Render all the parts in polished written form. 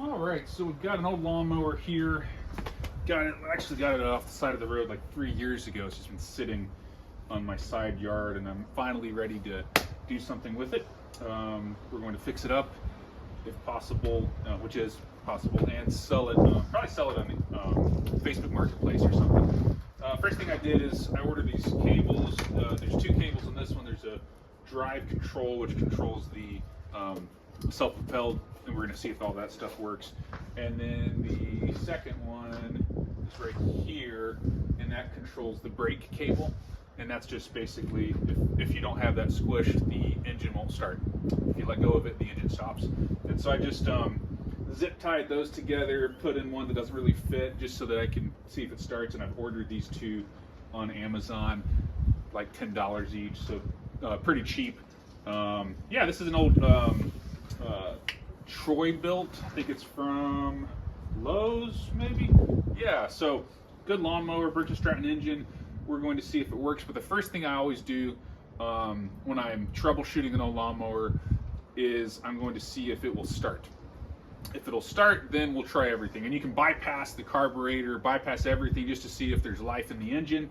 All right, so we've got an old lawnmower here. Actually got it off the side of the road like 3 years ago. It's just been sitting on my side yard, and I'm finally ready to do something with it. We're going to fix it up, if possible, which is possible, and sell it. Probably sell it on Facebook Marketplace or something. First thing I did is I ordered these cables. There's two cables in this one. There's a drive control, which controls the self-propelled, and we're going to see if all that stuff works. And then the second one is right here, and that controls the brake cable. And that's just basically, if you don't have that squished, the engine won't start. If you let go of it, the engine stops. And so I just zip tied those together, put in one that doesn't really fit, just so that I can see if it starts. And I've ordered these two on Amazon, like $10 each, so pretty cheap. Yeah, this is an old Troy built. I think it's from Lowe's, maybe. Yeah, so good lawnmower, British Stratton engine. We're going to see if it works. But the first thing I always do when I'm troubleshooting an old lawnmower is I'm going to see if it will start. If it'll start, then we'll try everything. And you can bypass the carburetor, bypass everything just to see if there's life in the engine.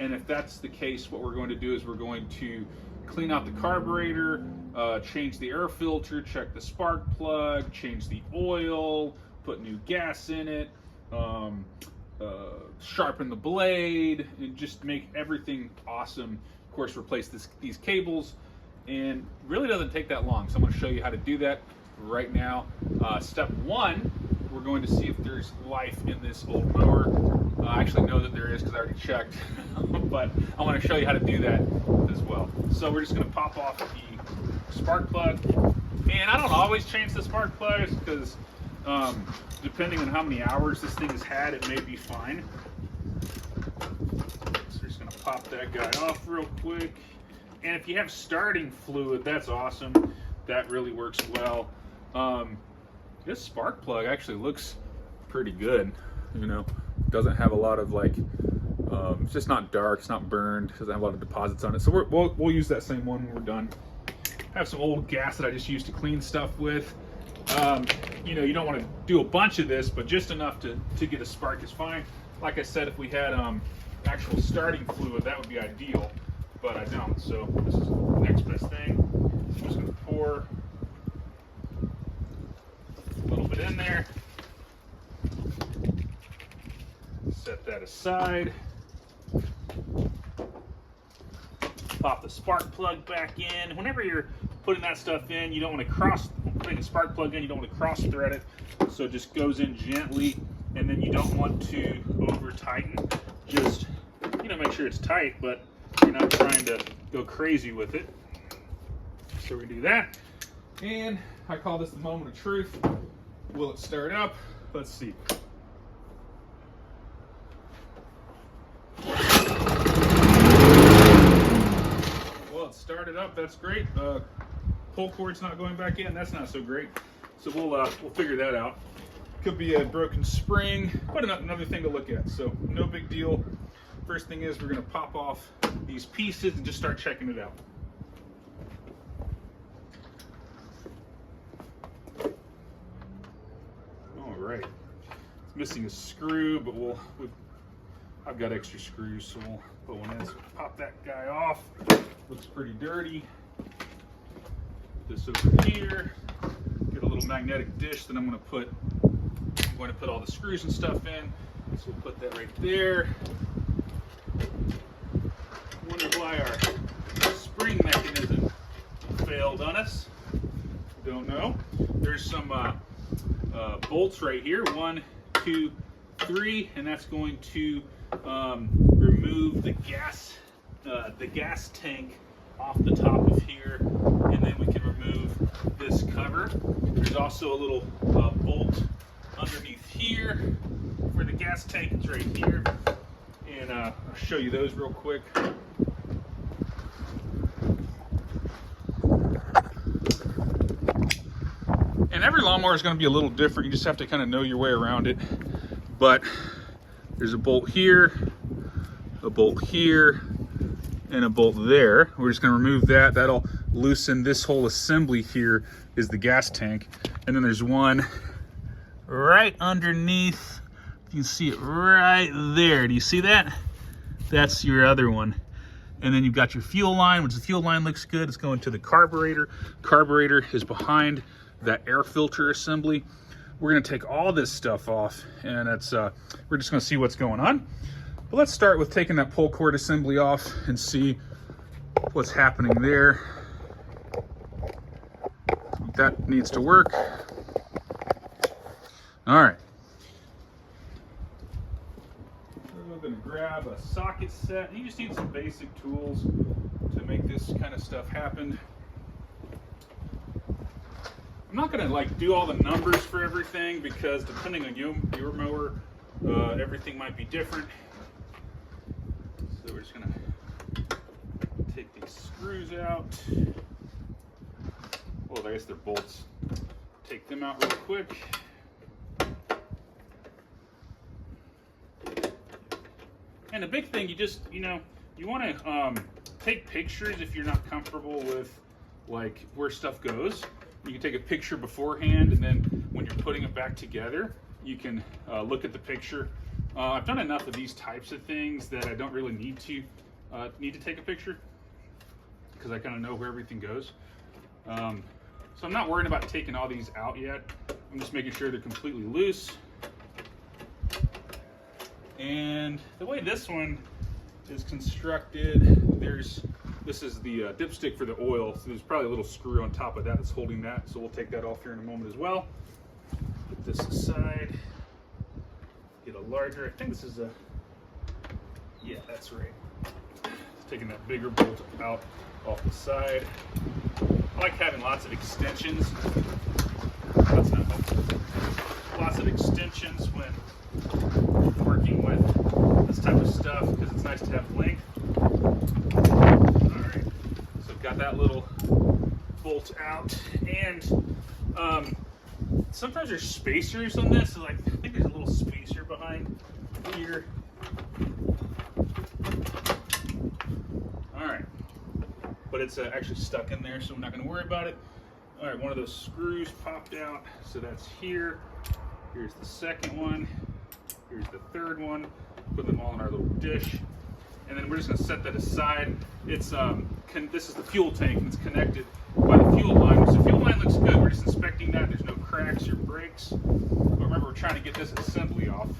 And if that's the case, what we're going to do is we're going to clean out the carburetor, change the air filter, check the spark plug, change the oil, put new gas in it, sharpen the blade, and just make everything awesome. Of course, replace these cables, and really doesn't take that long. So I'm going to show you how to do that right now. Step one, we're going to see if there's life in this old mower. I actually know that there is because I already checked, but I want to show you how to do that as well. So we're just going to pop off the spark plug, and I don't always change the spark plugs because depending on how many hours this thing has had, it may be fine. So we're just going to pop that guy off real quick. And if you have starting fluid, that's awesome. That really works well. This spark plug actually looks pretty good. You know, doesn't have a lot of like, it's just not dark, it's not burned, doesn't have a lot of deposits on it. So we'll use that same one when we're done. I have some old gas that I just used to clean stuff with. You know, you don't want to do a bunch of this, but just enough to get a spark is fine. Like I said, if we had actual starting fluid, that would be ideal, but I don't. So this is the next best thing. I'm just going to pour a little bit in there. Set that aside. Pop the spark plug back in. Whenever you're putting that stuff in, you don't want to putting a spark plug in, you don't want to cross thread it. So it just goes in gently, and then you don't want to over tighten. Just, you know, make sure it's tight, but you're not trying to go crazy with it. So we do that. And I call this the moment of truth. Will it start up? Let's see. Well, it started up. That's great. Pull cord's not going back in. That's not so great. So we'll figure that out. Could be a broken spring, but another thing to look at. So no big deal. First thing is we're going to pop off these pieces and just start checking it out. All right. It's missing a screw, but I've got extra screws, so we'll put one in. So pop that guy off. Looks pretty dirty. Put this over here. Get a little magnetic dish that I'm going to put all the screws and stuff in. So we'll put that right there. Wonder why our spring mechanism failed on us. Don't know. There's some bolts right here. 1, 2, 3, and that's going to remove the gas tank off the top of here, and then we can remove this cover. There's also a little bolt underneath here for the gas tank. It's right here, and I'll show you those real quick. And every lawnmower is going to be a little different. You just have to kind of know your way around it. But there's a bolt here, a bolt here, and a bolt there. We're just going to remove that. That'll loosen this whole assembly here is the gas tank. And then there's one right underneath. You can see it right there. Do you see that? That's your other one. And then you've got your fuel line, which the fuel line looks good. It's going to the carburetor. Carburetor is behind that air filter assembly. We're gonna take all this stuff off, and we're just gonna see what's going on. But let's start with taking that pull cord assembly off and see what's happening there. That needs to work. All right. We're gonna grab a socket set. You just need some basic tools to make this kind of stuff happen. I'm not gonna like do all the numbers for everything because depending on your mower, everything might be different. So we're just gonna take these screws out. Well, I guess they're bolts. Take them out real quick. And the big thing, you want to take pictures if you're not comfortable with like where stuff goes. You can take a picture beforehand, and then when you're putting it back together, you can look at the picture. I've done enough of these types of things that I don't really need to take a picture because I kind of know where everything goes. So I'm not worried about taking all these out yet. I'm just making sure they're completely loose. And the way this one is constructed, this is the dipstick for the oil, so there's probably a little screw on top of that that's holding that, so we'll take that off here in a moment as well. Put this aside, get a larger, I think this is yeah, that's right. Taking that bigger bolt out off the side. I like having lots of extensions. That's not helpful. Lots of extensions when working with this type of stuff because it's nice to have length. Alright, so I've got that little bolt out, and sometimes there's spacers on this, so like I think there's a little spacer behind here. Alright, but it's actually stuck in there, so I'm not going to worry about it. Alright, one of those screws popped out, so that's here. Here's the second one. Here's the third one. Put them all in our little dish. And then we're just going to set that aside. It's this is the fuel tank, and it's connected by the fuel line. So the fuel line looks good. We're just inspecting that. There's no cracks or breaks. But remember, we're trying to get this assembly off.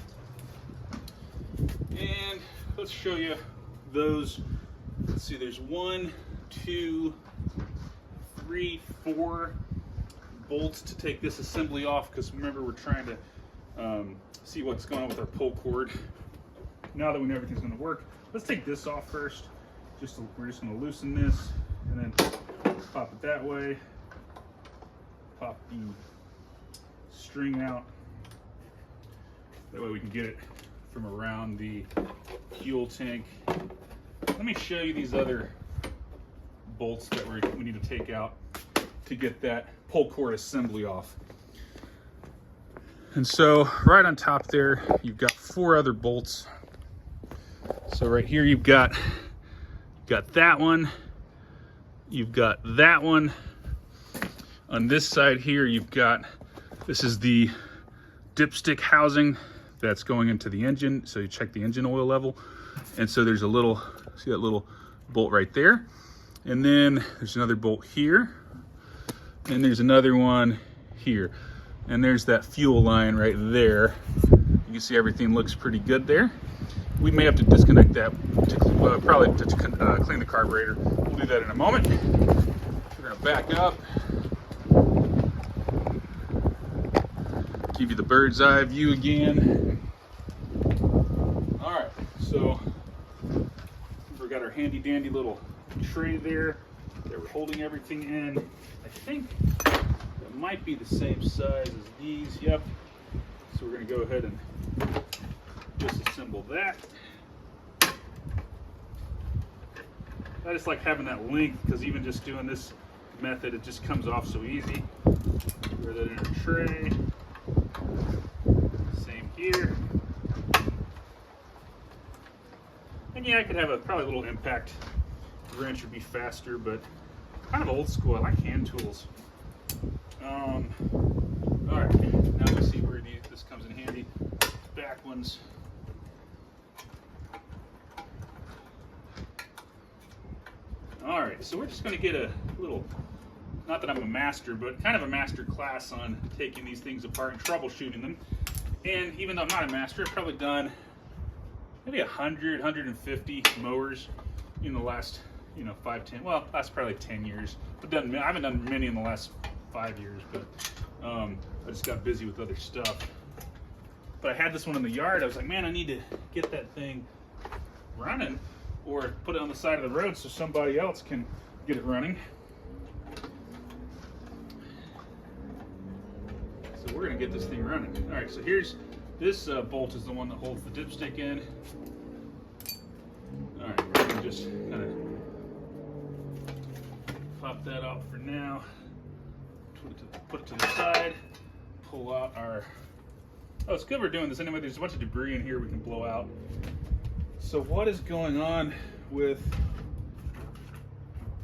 And let's show you those. Let's see, there's 1, 2, 3, 4 bolts to take this assembly off, because remember, we're trying to see what's going on with our pull cord. Now that we know everything's going to work, let's take this off first. We're just going to loosen this, and then pop it that way. Pop the string out. That way we can get it from around the fuel tank. Let me show you these other bolts that we need to take out to get that pull cord assembly off. And so right on top there, you've got 4 other bolts. So right here you've got that one, you've got that one. On this side here you've got, this is the dipstick housing that's going into the engine, so you check the engine oil level. And so there's a little, see that little bolt right there? And then there's another bolt here, and there's another one here. And there's that fuel line right there. You can see everything looks pretty good there. We may have to disconnect that to probably to clean the carburetor. We'll do that in a moment. We're gonna back up. Give you the bird's eye view again. All right, so we've got our handy dandy little tray there that we're holding everything in. I think that might be the same size as these. Yep. So we're going to go ahead and disassemble that. I just like having that length because even just doing this method, it just comes off so easy. Throw that in a tray. Same here. And yeah, I could have probably a little impact wrench would be faster, but kind of old school. I like hand tools. All right, now we see where this comes in handy. Back ones. All right, so we're just going to get a little, not that I'm a master, but kind of a master class on taking these things apart and troubleshooting them. And even though I'm not a master, I've probably done maybe 100, 150 mowers in the last, 5, 10, well, that's probably 10 years. I haven't done many in the last 5 years, but I just got busy with other stuff. But I had this one in the yard. I was like, man, I need to get that thing running or put it on the side of the road so somebody else can get it running. So we're gonna get this thing running. All right, so here's, this bolt is the one that holds the dipstick in. All right, we're gonna just kind of pop that out for now. Put it to the side, pull out our, oh, it's good we're doing this anyway. There's a bunch of debris in here we can blow out. So what is going on with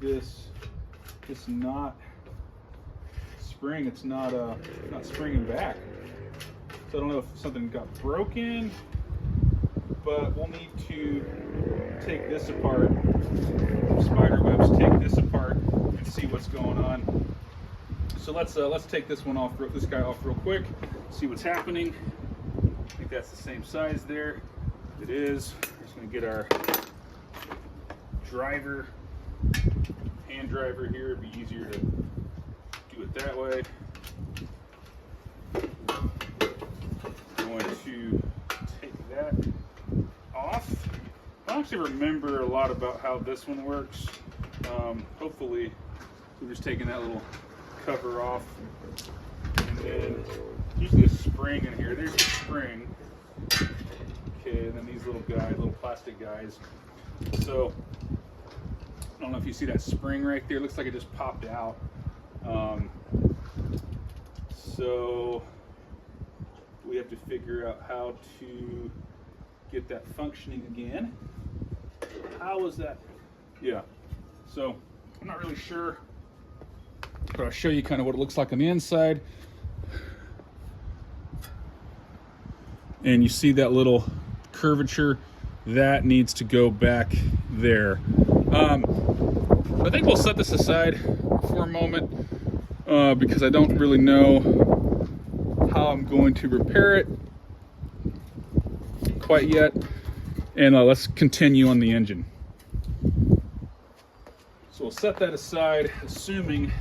this not spring? It's not springing back. So I don't know if something got broken, but we'll need to take this apart. Spider webs, take this apart and see what's going on. So let's take this one off, this guy off real quick, see what's happening. I think that's the same size there. It is. We're just going to get our driver, hand driver here. It'd be easier to do it that way. I'm going to take that off. I don't actually remember a lot about how this one works. Hopefully, we're just taking that little cover off, and then usually a spring in here. There's a spring. Okay, and then these little guys, little plastic guys. So I don't know if you see that spring right there. It looks like it just popped out. So we have to figure out how to get that functioning again. How is that? Yeah. So I'm not really sure, but I'll show you kind of what it looks like on the inside. And you see that little curvature that needs to go back there. I think we'll set this aside for a moment because I don't really know how I'm going to repair it quite yet. And let's continue on the engine. So we'll set that aside, assuming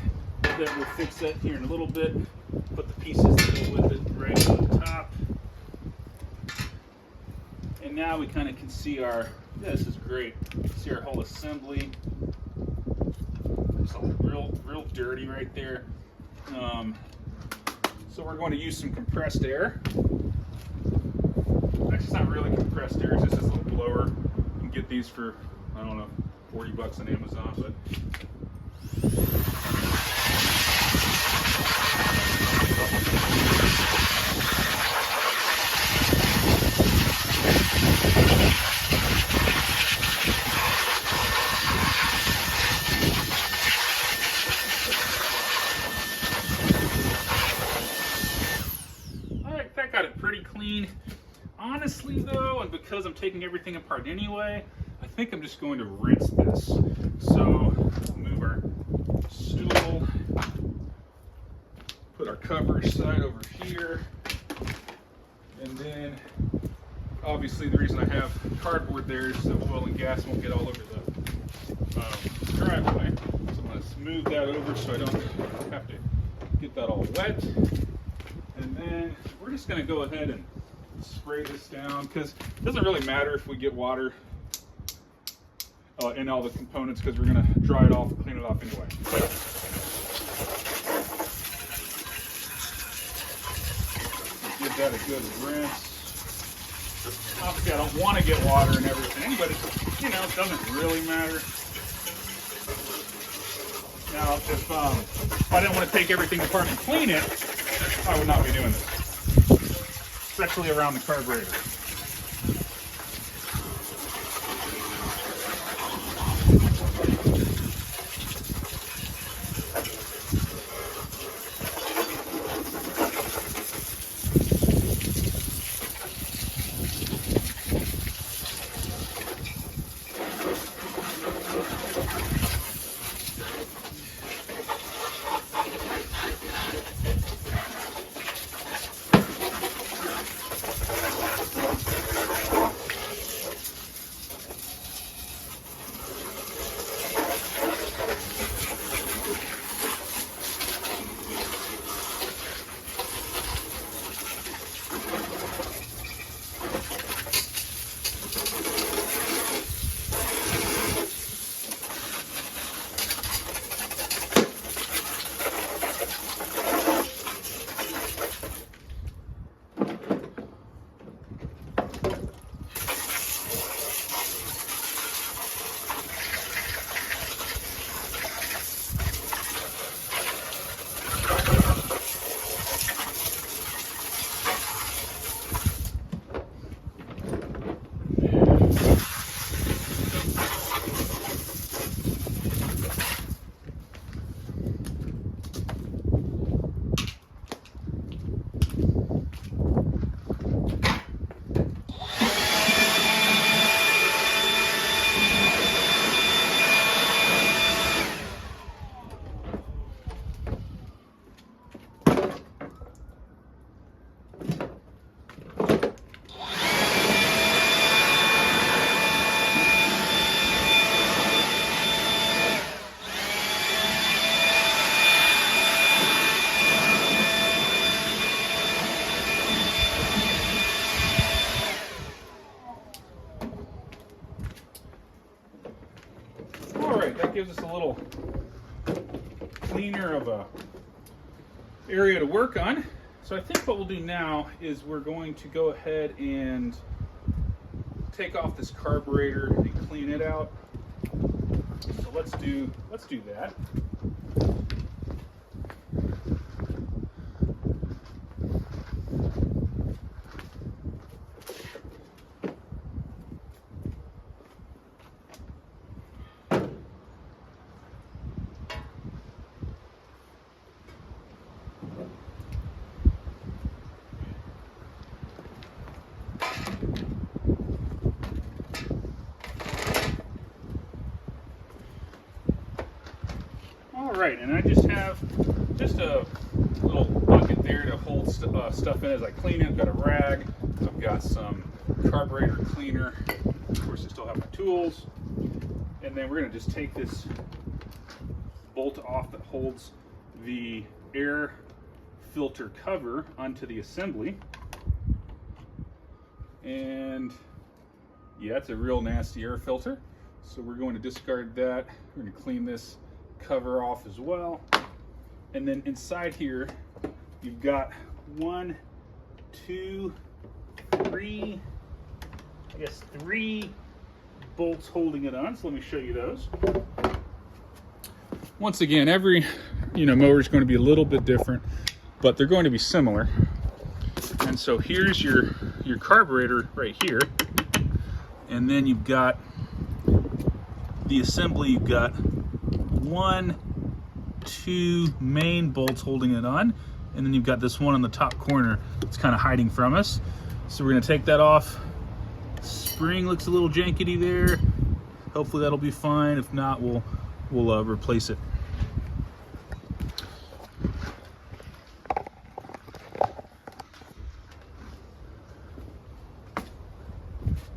that we'll fix that here in a little bit. Put the pieces that go with it right on the top. And now we kind of can see our, this is great, see our whole assembly. It's all real dirty right there. So we're going to use some compressed air. Actually, it's not really compressed air, it's just this little blower. You can get these for, I don't know, 40 bucks on Amazon, but that got it pretty clean. Honestly though, and because I'm taking everything apart anyway, I think I'm just going to rinse this. So move our stool, put our cover side over here, and then obviously the reason I have cardboard there is so oil and gas won't get all over the driveway. So I'm going to smooth that over so I don't have to get that all wet. And then we're just going to go ahead and spray this down because it doesn't really matter if we get water in all the components because we're going to dry it off and clean it off anyway. Give that a good rinse. Obviously I don't want to get water and everything, but it doesn't really matter. Now if I didn't want to take everything apart and clean it, I would not be doing this, especially around the carburetor. gives us a little cleaner of a area to work on. So I think what we'll do now is we're going to go ahead and take off this carburetor and clean it out. So let's do that. Alright, and I just have a little bucket there to hold stuff in as I clean it. I've got a rag, I've got some carburetor cleaner, of course I still have my tools, and then we're going to just take this bolt off that holds the air filter cover onto the assembly. And yeah, it's a real nasty air filter, so we're going to discard that. We're going to clean this cover off as well. And then inside here you've got 1, 2, 3, I guess 3 bolts holding it on. So let me show you those. Once again, every mower is going to be a little bit different, but they're going to be similar. And so here's your carburetor right here, and then you've got the assembly. You've got 1, 2 main bolts holding it on, and then you've got this one on the top corner that's kind of hiding from us. So we're going to take that off. Spring looks a little jankety there. Hopefully that'll be fine. If not, we'll replace it.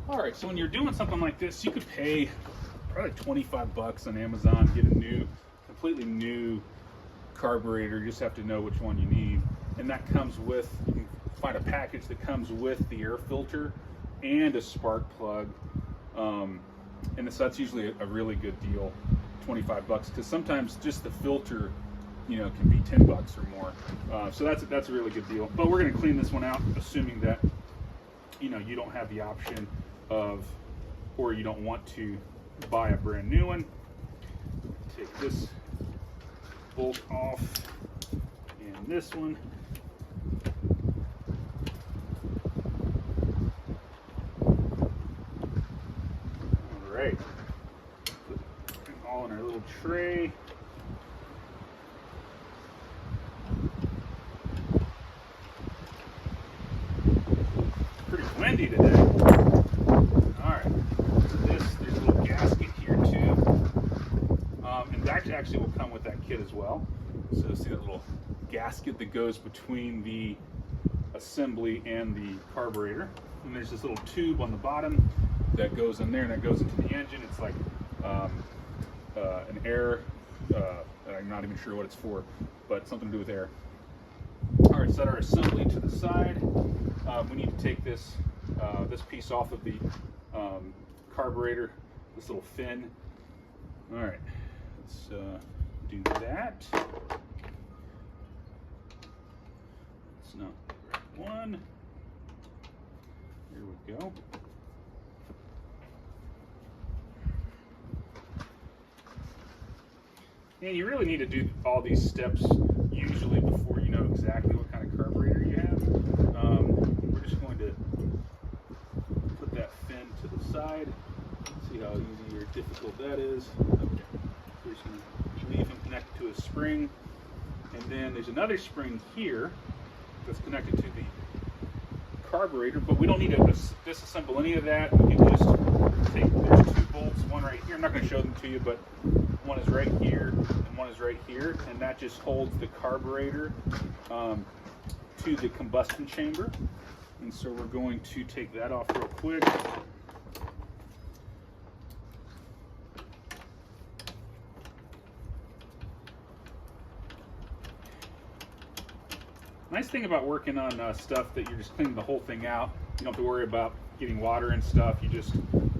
All right, so when you're doing something like this, you could pay probably 25 bucks on Amazon, get a completely new carburetor. You just have to know which one you need. And that comes with, you can find a package that comes with the air filter and a spark plug. And so that's usually a really good deal, 25 bucks, because sometimes just the filter, can be 10 bucks or more. So that's a really good deal. But we're gonna clean this one out, assuming that, you don't have the option of, or you don't want to buy a brand new one. Take this bolt off and this one. All right, put it all in our little tray. Pretty windy today. Actually will come with that kit as well. So see that little gasket that goes between the assembly and the carburetor, and there's this little tube on the bottom that goes in there, and that goes into the engine. It's like an air, I'm not even sure what it's for, but something to do with air. All right, set our assembly to the side. We need to take this piece off of the carburetor, this little fin. All right. Let's do that. It's not the right one. Here we go. And you really need to do all these steps usually before you know exactly what kind of carburetor you have. We're just going to put that fin to the side. See how easy or difficult that is. Okay. We're just going to leave him connected to a spring, and then there's another spring here that's connected to the carburetor, but we don't need to disassemble any of that. We can just take, there's 2 bolts, one right here. I'm not going to show them to you, but one is right here and one is right here, and that just holds the carburetor to the combustion chamber. And so we're going to take that off real quick. Nice thing about working on stuff that you're just cleaning the whole thing out, you don't have to worry about getting water and stuff. You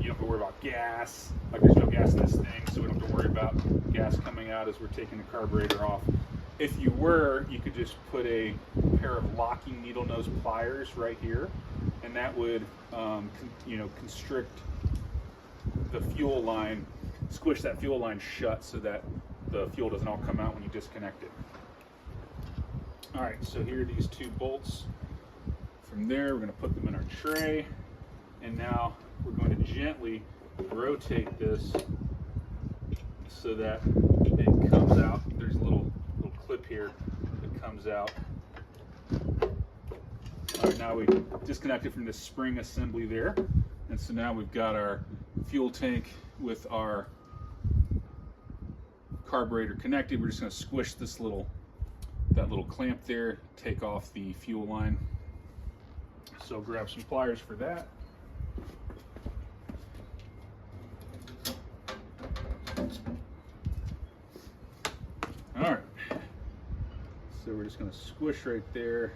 you don't have to worry about gas. Like there's no gas in this thing, so we don't have to worry about gas coming out as we're taking the carburetor off. If you were, you could just put a pair of locking needle nose pliers right here, and that would, constrict the fuel line, squish that fuel line shut so that the fuel doesn't all come out when you disconnect it. All right, so here are these 2 bolts. From there, we're going to put them in our tray, and now we're going to gently rotate this so that it comes out. There's a little clip here that comes out. All right, now we disconnected from this spring assembly there, and so now we've got our fuel tank with our carburetor connected. We're just going to squish this that little clamp there, take off the fuel line. So grab some pliers for that. All right, so we're just going to squish right there,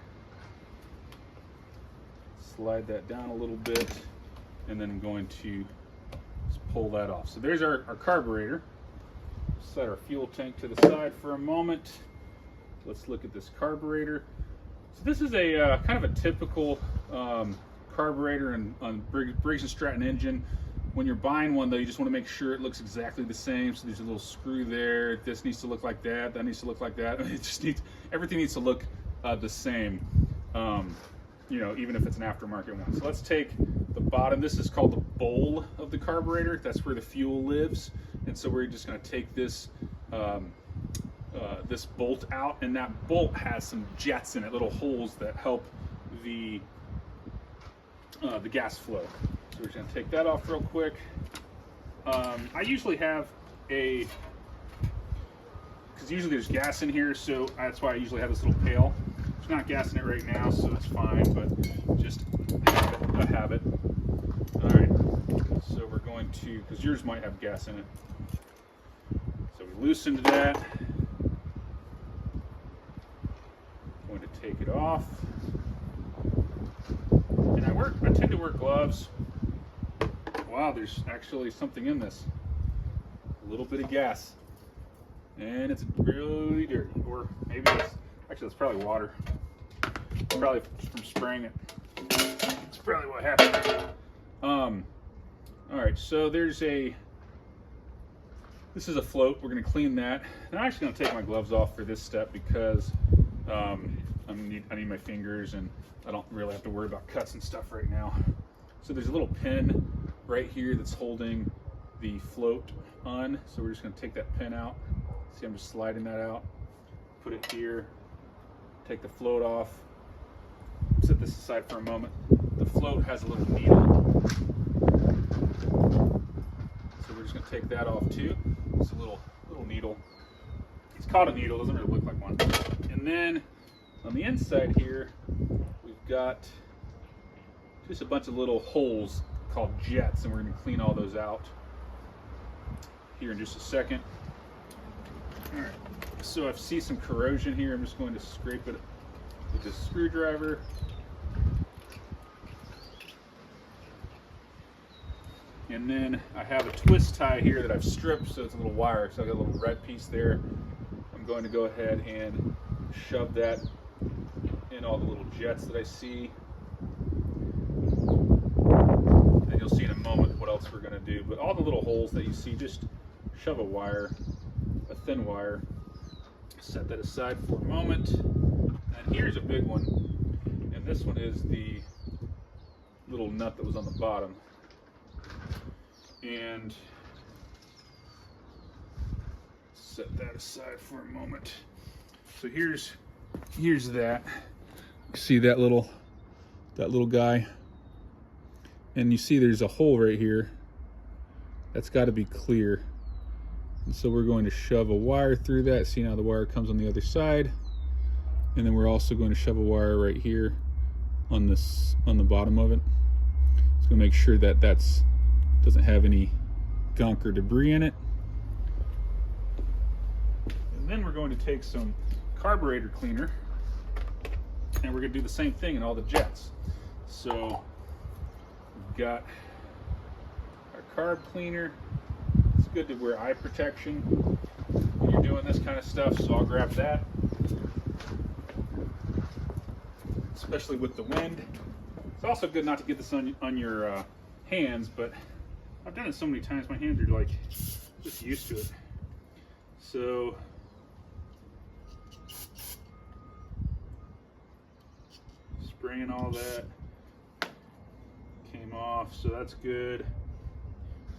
slide that down a little bit, and then I'm going to just pull that off. So there's our carburetor. Set our fuel tank to the side for a moment. Let's look at this carburetor. So this is a kind of a typical carburetor on Briggs & Stratton engine. When you're buying one though, you just want to make sure it looks exactly the same. So there's a little screw there. This needs to look like that. That needs to look like that. It just needs, everything needs to look the same. Even if it's an aftermarket one. So let's take the bottom. This is called the bowl of the carburetor. That's where the fuel lives. And so we're just going to take this this bolt out, and that bolt has some jets in it, little holes that help the gas flow. So we're just going to take that off real quick. I usually have because usually there's gas in here, so that's why I usually have this little pail. There's not gas in it right now, so it's fine, but just a habit. All right, so we're going to, because yours might have gas in it. So we loosened that. Going to take it off. And I tend to wear gloves. Wow, there's actually something in this. A little bit of gas. And it's really dirty. Or maybe it's probably water. Probably from spraying it. That's probably what happened. All right, so this is a float. We're going to clean that. And I'm actually going to take my gloves off for this step because I need my fingers, and I don't really have to worry about cuts and stuff right now. So there's a little pin right here that's holding the float on. So we're just going to take that pin out. See, I'm just sliding that out. Put it here. Take the float off. Set this aside for a moment. The float has a little needle. So we're just going to take that off too. It's a little needle. It's called a needle, doesn't really look like one. And then on the inside here, we've got just a bunch of little holes called jets, and we're going to clean all those out here in just a second. All right, so I see some corrosion here. I'm just going to scrape it with this screwdriver. And then I have a twist tie here that I've stripped, so it's a little wire. So I got a little red piece there. I'm going to go ahead and shove that in all the little jets that I see. And you'll see in a moment what else we're going to do. But all the little holes that you see, just shove a thin wire. Set that aside for a moment. And here's a big one. And this one is the little nut that was on the bottom. And set that aside for a moment. So here's that. You see that little guy, and you see there's a hole right here. That's got to be clear. And so we're going to shove a wire through that. See, now the wire comes on the other side, and then we're also going to shove a wire right here on the bottom of it. Just gonna make sure that doesn't have any gunk or debris in it. And then we're going to take some carburetor cleaner, and we're going to do the same thing in all the jets. So we've got our carb cleaner. It's good to wear eye protection when you're doing this kind of stuff, so I'll grab that. Especially with the wind. It's also good not to get this on your hands, but I've done it so many times, my hands are like just used to it. So spraying all that came off, so that's good.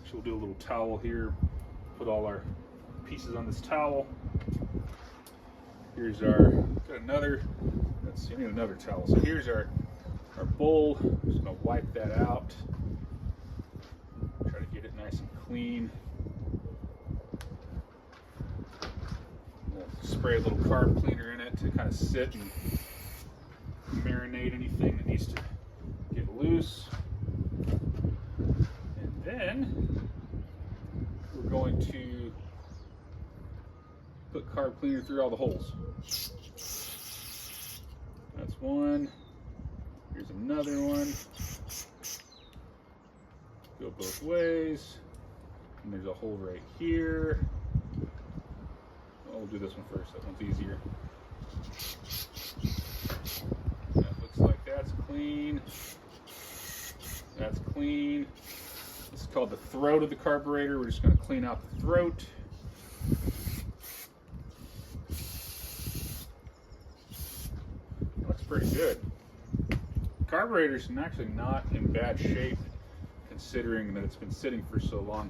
So we'll do a little towel here, put all our pieces on this towel. Here's our, got another, let's see, I need another towel. So here's our bowl. I'm just gonna wipe that out. Try to get it nice and clean. We'll spray a little carb cleaner in it to kind of sit and marinate anything that needs to get loose. And then we're going to put carb cleaner through all the holes. That's one. Here's another one. Go both ways. And there's a hole right here. We'll do this one first. That one's easier. That looks like that's clean. That's clean. This is called the throat of the carburetor. We're just going to clean out the throat. That looks pretty good. Carburetor's actually not in bad shape considering that it's been sitting for so long.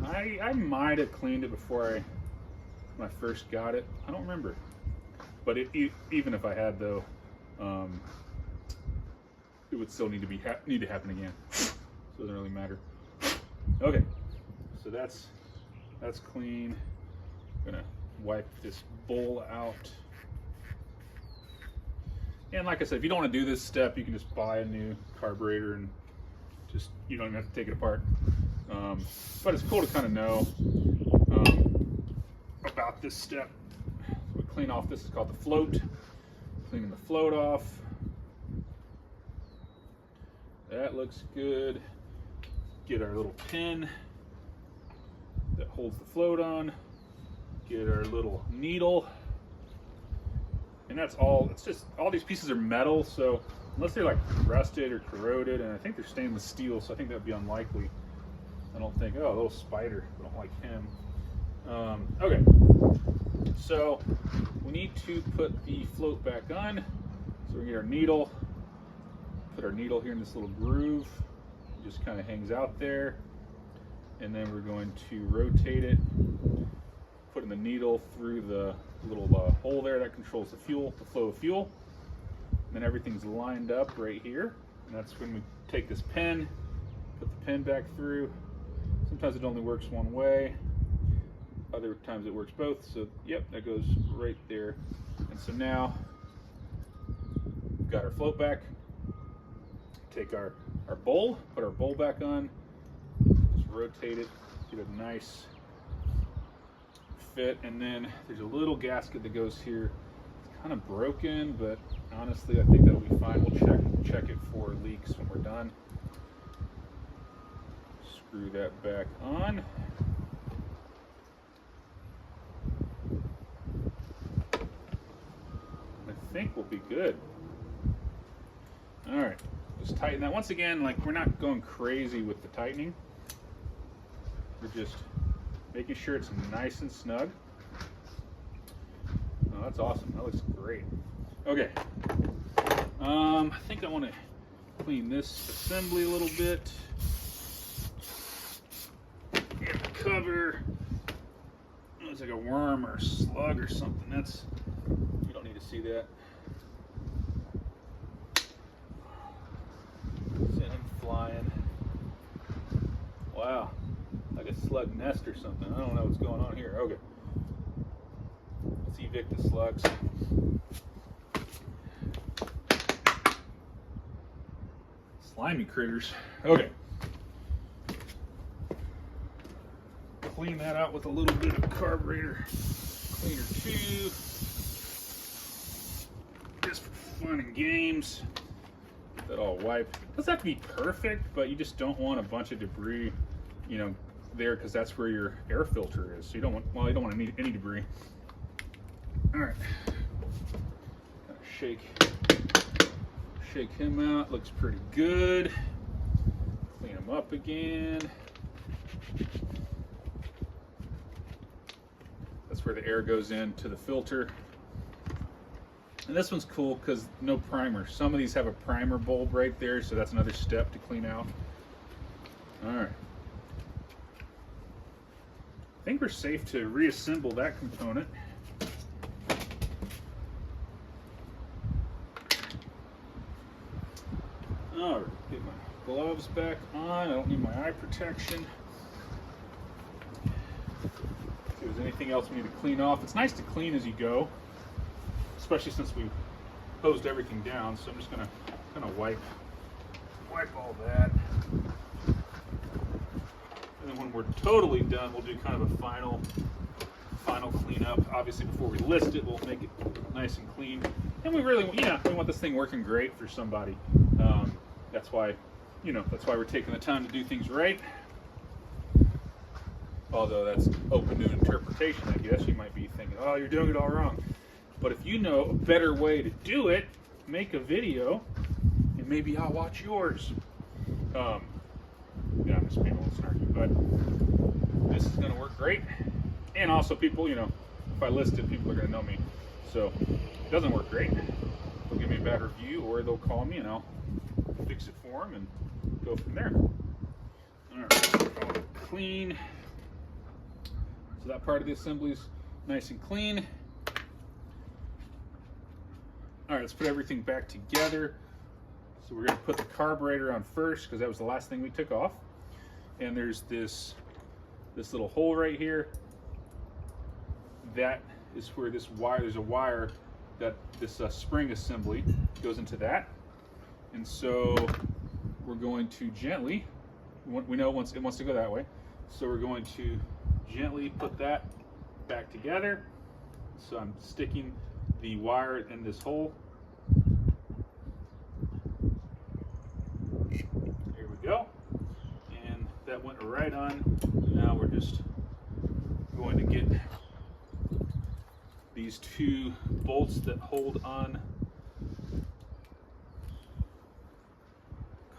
I might have cleaned it before when I first got it. I don't remember. But even if I had though, it would still need to happen again. So it doesn't really matter. Okay, so that's clean. I'm gonna wipe this bowl out. And like I said, if you don't want to do this step, you can just buy a new carburetor and you don't even have to take it apart. But it's cool to kind of know about this step. So we clean off, this is called the float. Cleaning the float off. That looks good. Get our little pin that holds the float on. Get our little needle. And that's all, it's just, all these pieces are metal, so unless they're like rusted or corroded, and I think they're stainless steel, so I think that would be unlikely. I don't think, oh, a little spider, I don't like him. Okay, so we need to put the float back on. So we get our needle, put our needle here in this little groove. It just kind of hangs out there. And then we're going to rotate it, putting the needle through the little hole there that controls the fuel, the flow of fuel. And then everything's lined up right here. And that's when we take this pin, put the pin back through. Sometimes it only works one way. Other times it works both. So yep, that goes right there. And so now we've got our float back. Take our bowl, put our bowl back on. Just rotate it, get a nice fit, and then there's a little gasket that goes here. It's kind of broken, but honestly I think that'll be fine. We'll check it for leaks when we're done. Screw that back on. I think we'll be good. All right, just tighten that. Once again, like, we're not going crazy with the tightening. We're just making sure it's nice and snug. Oh, that's awesome. That looks great. Okay. I think I want to clean this assembly a little bit. Get the cover. It looks like a worm or a slug or something. That's, you don't need to see that. Send him flying. Wow. Like a slug nest or something. I don't know what's going on here. Okay. Let's evict the slugs. Slimy critters. Okay. Clean that out with a little bit of carburetor cleaner too. Just for fun and games. Get that all wiped. It doesn't have to be perfect, but you just don't want a bunch of debris you know, there, because that's where your air filter is. So you don't want, well, you don't want any debris. All right, kind of shake him out. Looks pretty good. Clean him up again. That's where the air goes into the filter. And this one's cool because no primer. Some of these have a primer bulb right there, so that's another step to clean out. All right. I think we're safe to reassemble that component. All right, get my gloves back on. I don't need my eye protection. If there's anything else we need to clean off, it's nice to clean as you go, especially since we hosed everything down. So I'm just gonna kind of wipe all that. And then when we're totally done, we'll do kind of a final cleanup. Obviously, before we list it, we'll make it nice and clean. And we really, we want this thing working great for somebody. That's why, that's why we're taking the time to do things right. Although that's open to interpretation, I guess. You might be thinking, oh, you're doing it all wrong. But if you know a better way to do it, make a video, and maybe I'll watch yours. I'm just being a little snarky, but this is going to work great. And also, people, if I list it, people are going to know me. So if it doesn't work great, they'll give me a bad review, or they'll call me and I'll fix it for them and go from there. All right, clean. So that part of the assembly is nice and clean. All right, let's put everything back together. So we're going to put the carburetor on first because that was the last thing we took off. And there's this little hole right here. That is where this wire, there's a wire that this spring assembly goes into that. And so we're going to gently, we know it wants to go that way. So we're going to gently put that back together. So I'm sticking the wire in this hole. Here we go. And that went right on. Now we're just going to get these two bolts that hold on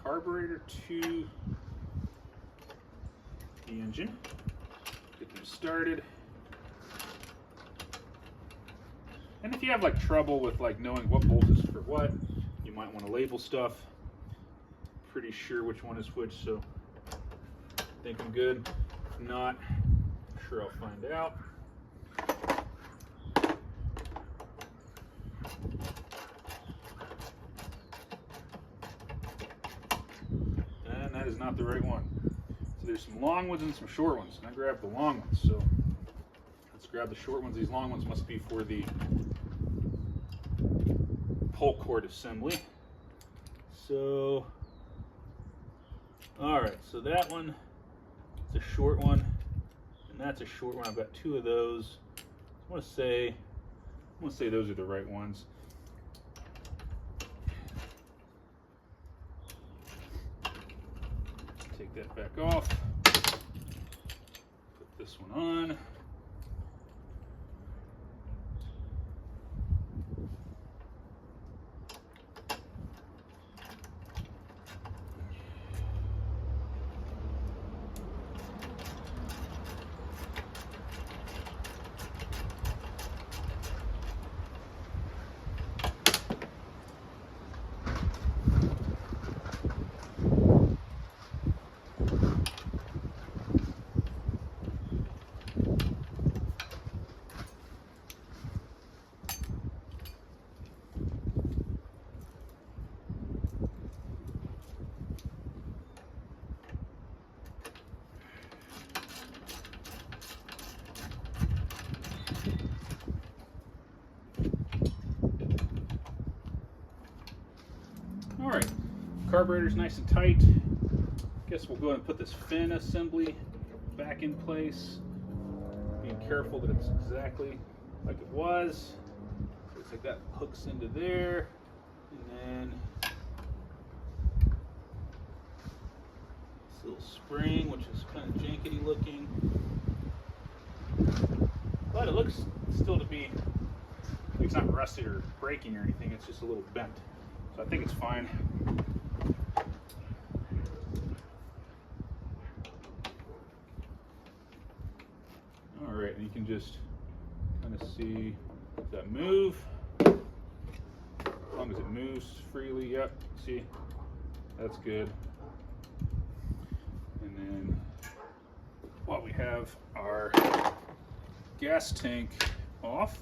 carburetor to the engine. Get them started. And if you have trouble with knowing what bolt is for what, you might want to label stuff. Pretty sure which one is which, so I think I'm good. If not, I'm sure I'll find out. And that is not the right one. So there's some long ones and some short ones, and I grabbed the long ones. So let's grab the short ones. These long ones must be for the pull cord assembly. So, all right, so that one is a short one, and that's a short one. I've got two of those. I want to say those are the right ones. Take that back off. Put this one on. All right, carburetor's nice and tight. Guess we'll go ahead and put this fin assembly back in place. Being careful that it's exactly like it was. Looks like that hooks into there, and then little spring, which is kind of jankety looking. But it looks still to be, it's not rusted or breaking or anything, it's just a little bent. So I think it's fine. All right, and you can just kind of see that move. As long as it moves freely, yep, see, that's good. And then while we have our gas tank off,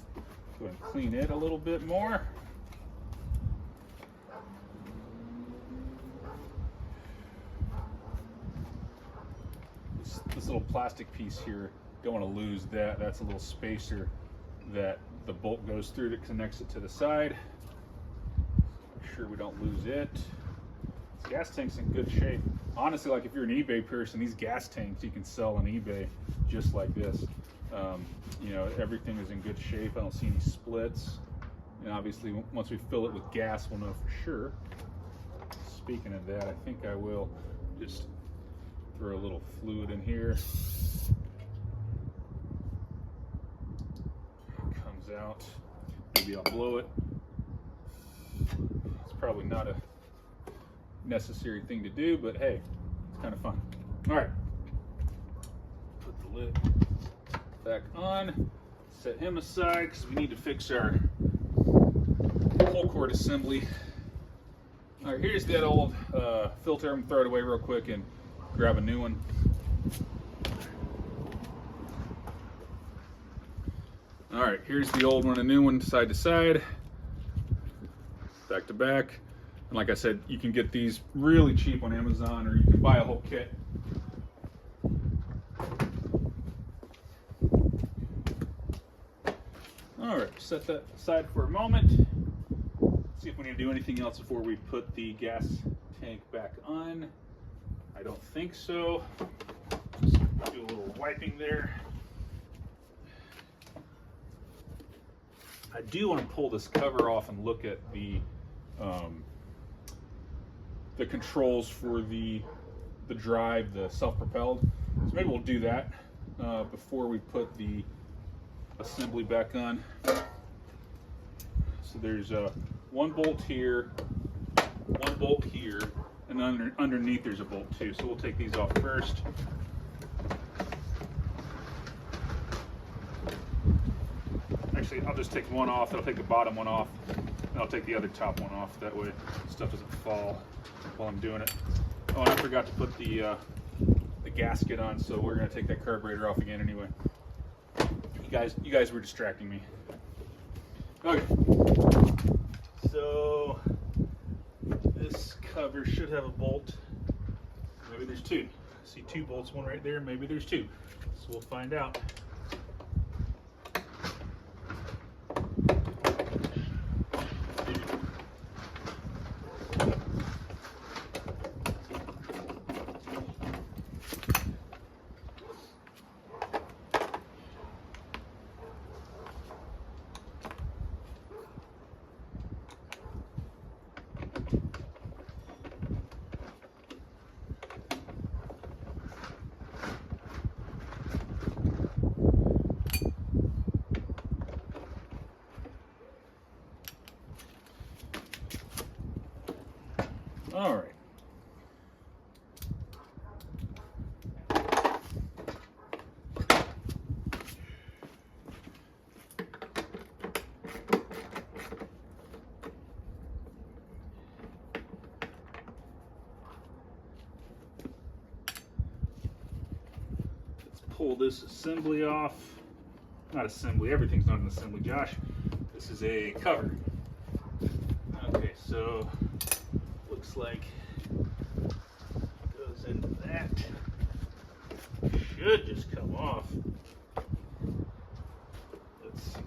go ahead and clean it a little bit more. This little plastic piece here, don't want to lose that. That's a little spacer that the bolt goes through that connects it to the side. Make sure we don't lose it. This gas tank's in good shape. Honestly, like if you're an eBay person, these gas tanks you can sell on eBay just like this. You know, everything is in good shape. I don't see any splits. And obviously, once we fill it with gas, we'll know for sure. Speaking of that, I think I will just throw a little fluid in here. It comes out. Maybe I'll blow it. It's probably not a necessary thing to do, but hey, it's kind of fun. All right, put the lid back on, set him aside because we need to fix our whole cord assembly. All right, here's that old filter. I'm gonna throw it away real quick and grab a new one. All right, here's the old one, a new one, side to side, back to back. And like I said, you can get these really cheap on Amazon, or you can buy a whole kit. All right, set that aside for a moment. See if we need to do anything else before we put the gas tank back on. I don't think so. Just do a little wiping there. I do want to pull this cover off and look at the controls for the drive, the self-propelled. So maybe we'll do that before we put the assembly back on. So there's one bolt here, one bolt here, and underneath there's a bolt too. So we'll take these off first. Actually, I'll just take one off. I'll take the bottom one off, and I'll take the other top one off. That way stuff doesn't fall while I'm doing it. Oh, and I forgot to put the gasket on, so we're gonna take that carburetor off again anyway. You guys were distracting me. Okay. So this cover should have a bolt. Maybe there's two. I see two bolts, one right there. Maybe there's two. So we'll find out. All right. Let's pull this assembly off. Not assembly, everything's not an assembly, Josh. This is a cover. Okay, so looks like goes into that. Should just come off. Let's see.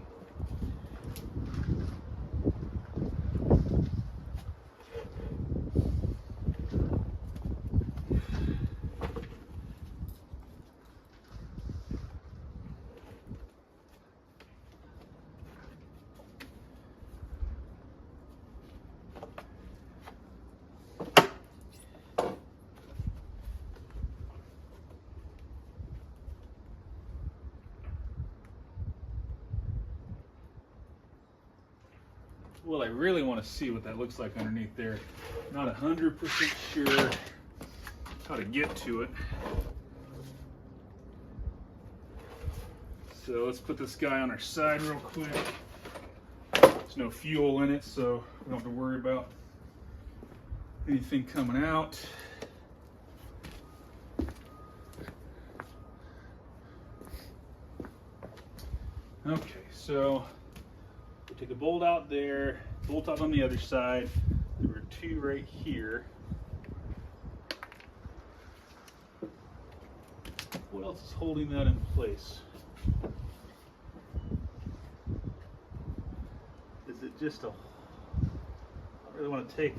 well, I really want to see what that looks like underneath there. Not 100% sure how to get to it. So let's put this guy on our side real quick. There's no fuel in it, so we don't have to worry about anything coming out. Okay, so we take a bolt out there, bolt out on the other side. There were two right here. What else is holding that in place? Is it just a, I don't really want to take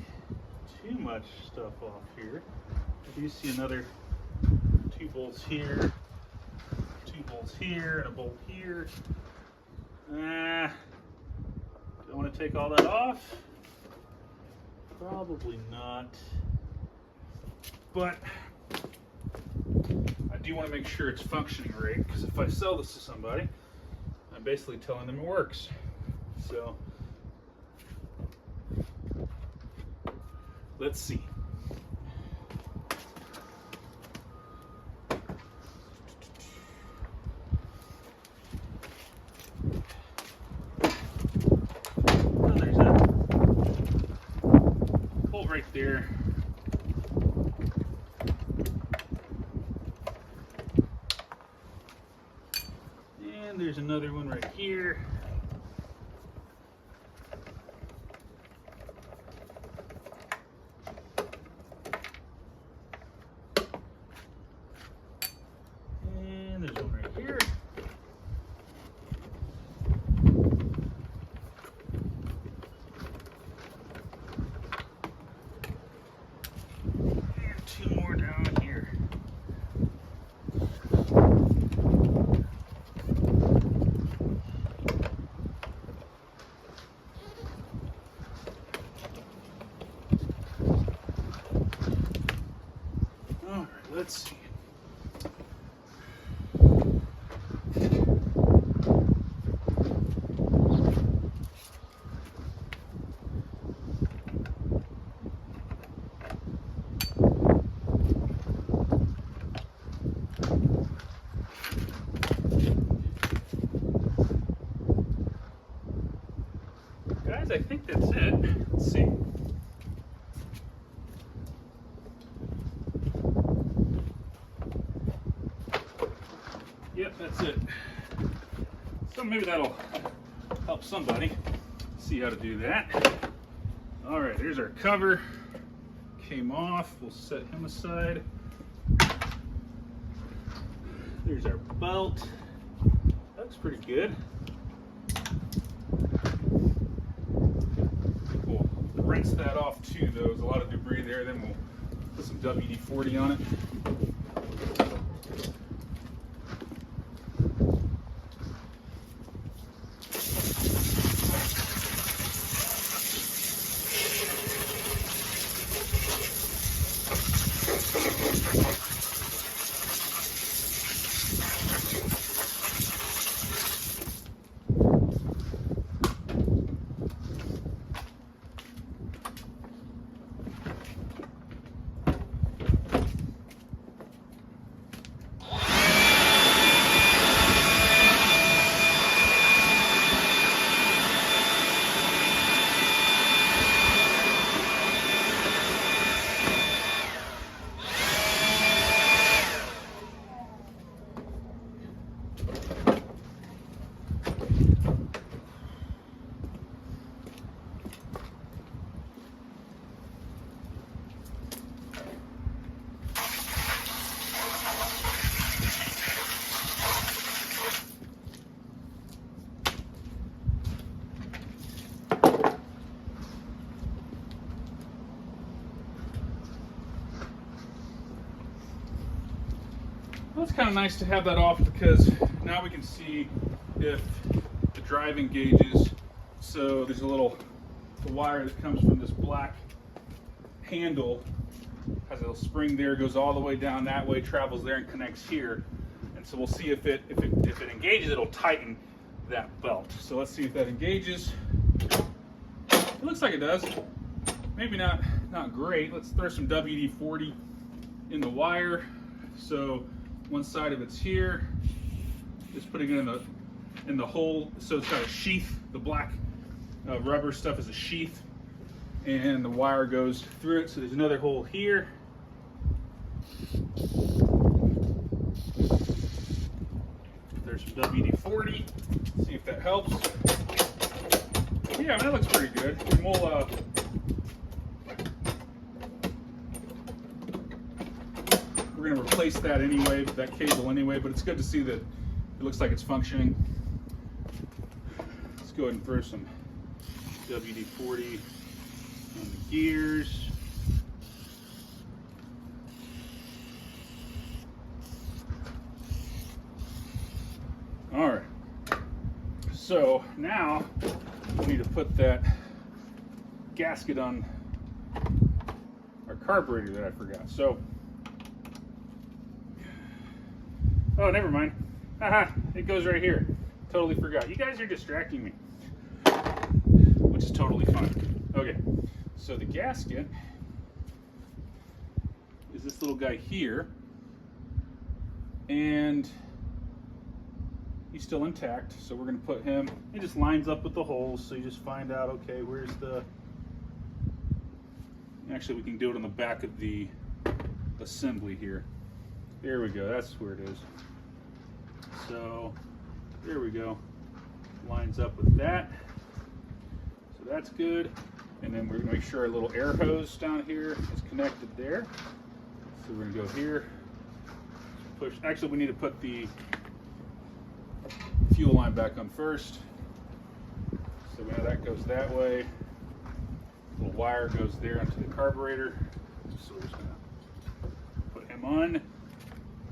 too much stuff off here. I do see another 2 bolts here, 2 bolts here, and a bolt here. Do I want to take all that off? Probably not. But I do want to make sure it's functioning right, because if I sell this to somebody, I'm basically telling them it works. So let's see. Oh, there's a bolt right there. And there's another one right here. And there's one right here. And 2 more down here. Alright, let's see. Guys, I think that's it. Let's see. Yep, that's it. So maybe that'll help somebody see how to do that. All right, here's our cover. Came off. We'll set him aside. There's our belt. Looks pretty good. We'll rinse that off too, though. There's a lot of debris there. Then we'll put some WD-40 on it. Well, it's kind of nice to have that off because now we can see if the driving gauges. So there's a little wire that comes from this black handle, has a little spring there, goes all the way down that way, travels there and connects here. And so we'll see if it engages, it'll tighten that belt. So let's see if that engages. All It looks like it does. Maybe not great. Let's throw some WD-40 in the wire. So one side of it's here. Just putting it in the hole, so it's got a sheath. The black rubber stuff is a sheath, and the wire goes through it. So there's another hole here. There's some WD-40. See if that helps. Yeah, that looks pretty good. And we'll we're going to replace that anyway, that cable anyway, but it's good to see that it looks like it's functioning. Let's go ahead and throw some WD-40 on the gears. All right, so now we need to put that gasket on our carburetor that I forgot. So, oh, never mind. Haha, it goes right here. Totally forgot. You guys are distracting me, which is totally fine. Okay, so the gasket is this little guy here, and he's still intact, so we're going to put him, he just lines up with the holes, so you just find out, okay, where's the, actually we can do it on the back of the assembly here. There we go, that's where it is. So, there we go, lines up with that, so that's good. And then we're going to make sure our little air hose down here is connected there. So we're going to go here, push, actually we need to put the fuel line back on first. So we know that goes that way. The little wire goes there onto the carburetor. So we're just going to put him on,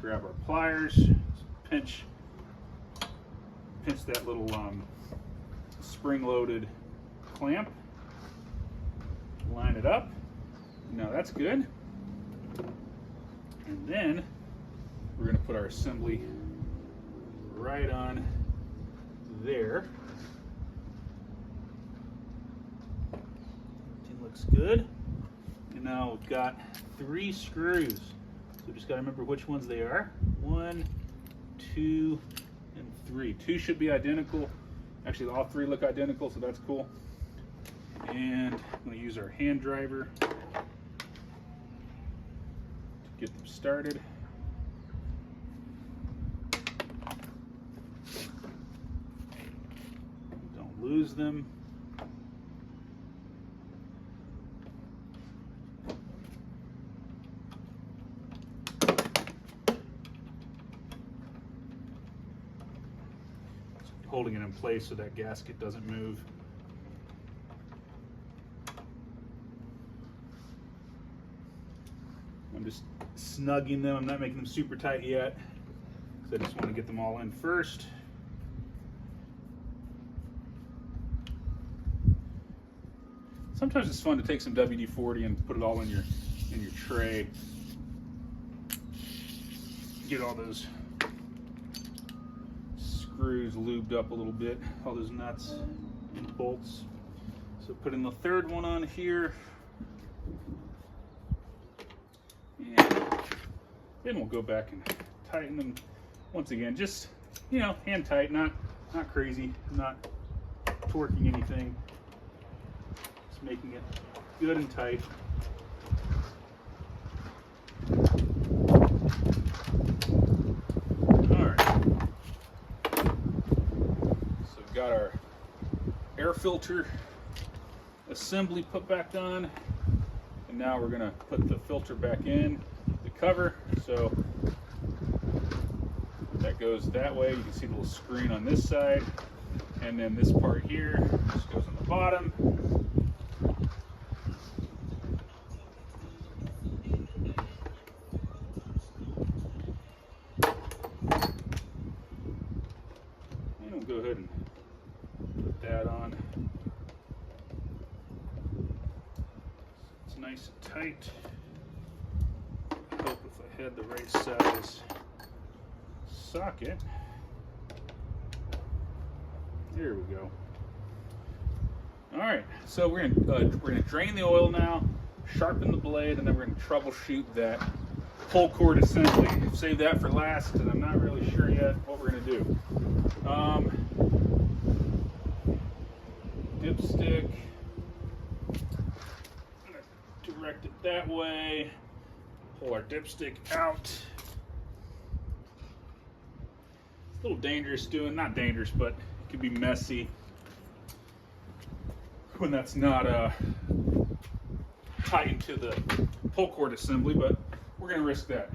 grab our pliers, pinch that little spring-loaded clamp, line it up. Now that's good. And then we're going to put our assembly right on there. Everything looks good. And now we've got 3 screws. So just got to remember which ones they are. 1, 2, and 3. 2 should be identical. Actually, all 3 look identical, so that's cool. And I'm going to use our hand driver to get them started. Don't lose them. Holding it in place so that gasket doesn't move. I'm just snugging them. I'm not making them super tight yet, because I just want to get them all in first. Sometimes it's fun to take some WD-40 and put it all in your tray. Get all those screws lubed up a little bit, all those nuts and bolts. So put in the 3rd one on here, and then we'll go back and tighten them once again. Just, you know, hand tight, not crazy, not torquing anything. Just making it good and tight. Got our air filter assembly put back on, and now we're going to put the filter back in the cover. So that goes that way. You can see the little screen on this side, and then this part here just goes on the bottom. And we'll go ahead and put that on. It's nice and tight. I hope if I had the right size socket. There we go. All right, so we're gonna drain the oil now, sharpen the blade, and then we're gonna troubleshoot that pull cord assembly. Save that for last, and I'm not really sure yet what we're gonna do. Dipstick. I'm gonna direct it that way. Pull our dipstick out. It's a little dangerous doing, not dangerous, but it can be messy when that's not tight to the pull cord assembly, but we're going to risk that.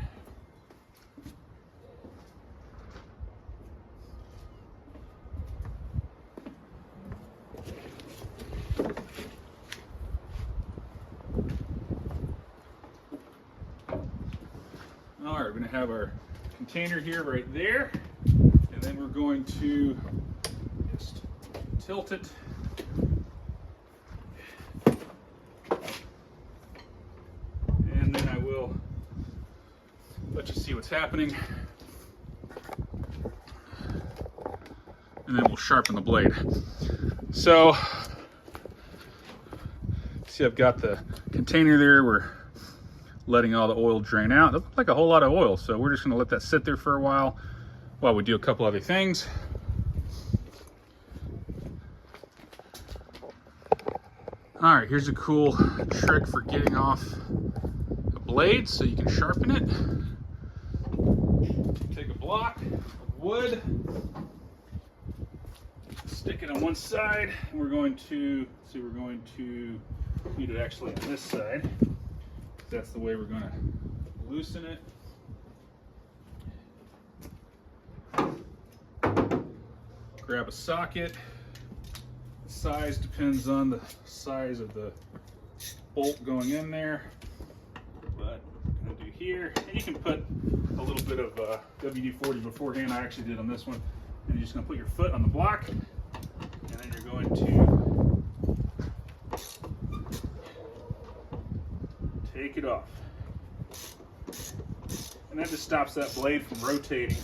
All right, we're going to have our container here right there, and then we're going to just tilt it. And then I will let you see what's happening. And then we'll sharpen the blade. So, see, I've got the container there. We're letting all the oil drain out. That looks like a whole lot of oil, so we're just gonna let that sit there for a while we do a couple other things. All right, here's a cool trick for getting off a blade so you can sharpen it. Take a block of wood, stick it on one side, and we're going to need it actually on this side. That's the way we're going to loosen it. Grab a socket. The size depends on the size of the bolt going in there, but I'm going to do here. And you can put a little bit of WD-40 beforehand. I actually did on this one. And you're just going to put your foot on the block, and then you're going to take it off. And that just stops that blade from rotating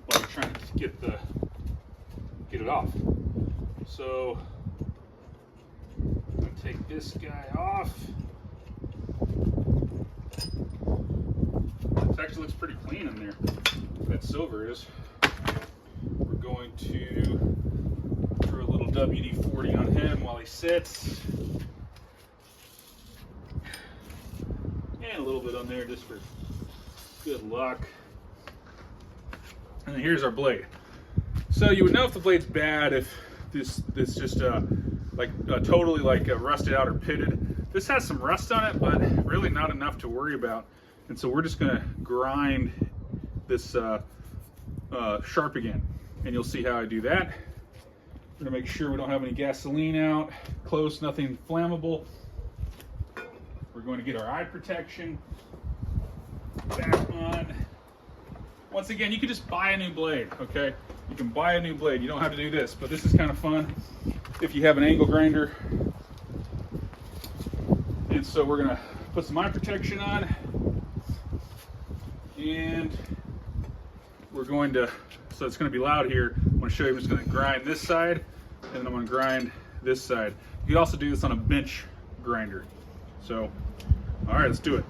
while you're trying to get it off. So I'm going to take this guy off. It actually looks pretty clean in there. That silver is. We're going to throw a little WD-40 on him while he sits. And a little bit on there just for good luck. And then here's our blade. So you would know if the blade's bad if this just totally rusted out or pitted. This has some rust on it, but really not enough to worry about. And so we're just gonna grind this sharp again, and you'll see how I do that. We're gonna make sure we don't have any gasoline out close, nothing flammable. We're going to get our eye protection back on. Once again, you can just buy a new blade, okay? You can buy a new blade. You don't have to do this, but this is kind of fun if you have an angle grinder. And so we're gonna put some eye protection on, and we're going to, so it's gonna be loud here. I'm gonna show you, I'm just gonna grind this side, and then I'm gonna grind this side. You can also do this on a bench grinder. So, all right, let's do it.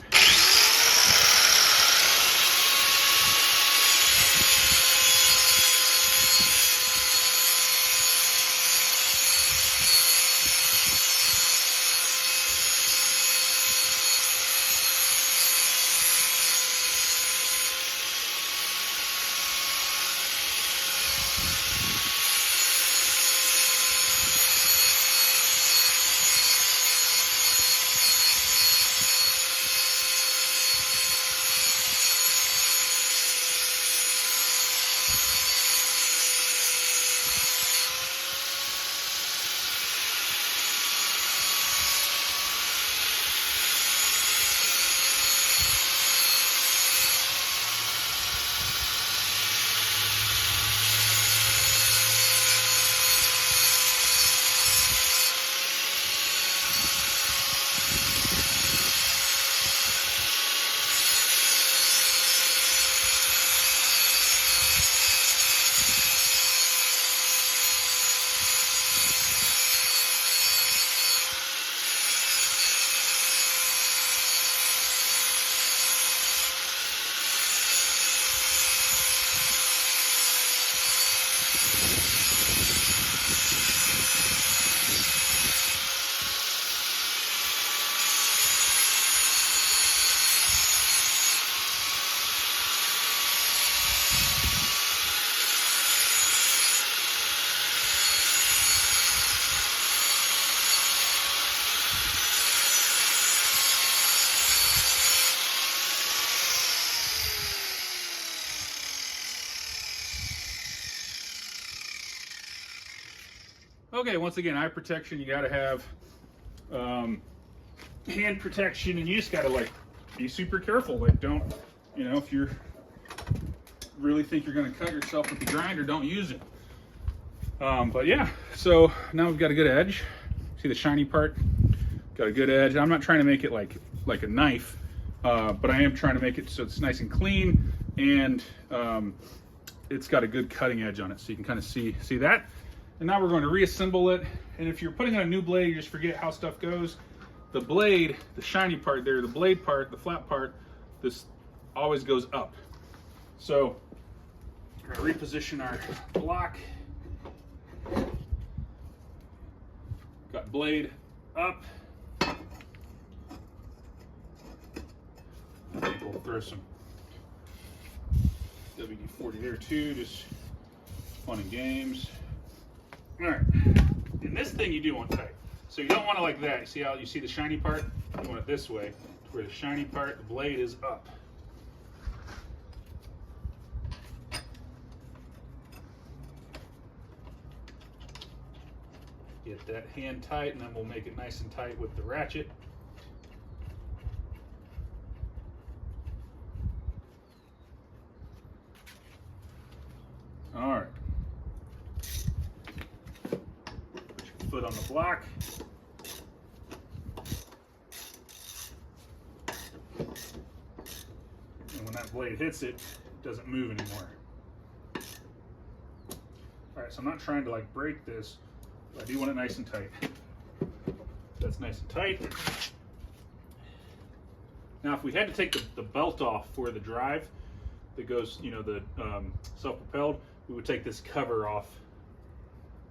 Okay, once again, eye protection, you gotta have hand protection, and you just gotta like be super careful. Like don't, you know, if you're really think you're gonna cut yourself with the grinder, don't use it. But yeah, so now we've got a good edge. See the shiny part? Got a good edge. I'm not trying to make it like a knife, but I am trying to make it so it's nice and clean, and it's got a good cutting edge on it, so you can kind of see that. And now we're going to reassemble it. And if you're putting on a new blade, you just forget how stuff goes. The blade, the shiny part there, the blade part, the flat part, this always goes up. So we're going to reposition our block. Got blade up. I think we'll throw some WD-40 there too, just fun and games. All right, and this thing you do want tight. So you don't want it like that. You see how you see the shiny part? You want it this way, where the shiny part, the blade is up. Get that hand tight, and then we'll make it nice and tight with the ratchet. All right. Put your foot on the block. And when that blade hits it, it doesn't move anymore. All right, so I'm not trying to like break this, but I do want it nice and tight. That's nice and tight. Now, if we had to take the belt off for the drive that goes, you know, the self-propelled, we would take this cover off.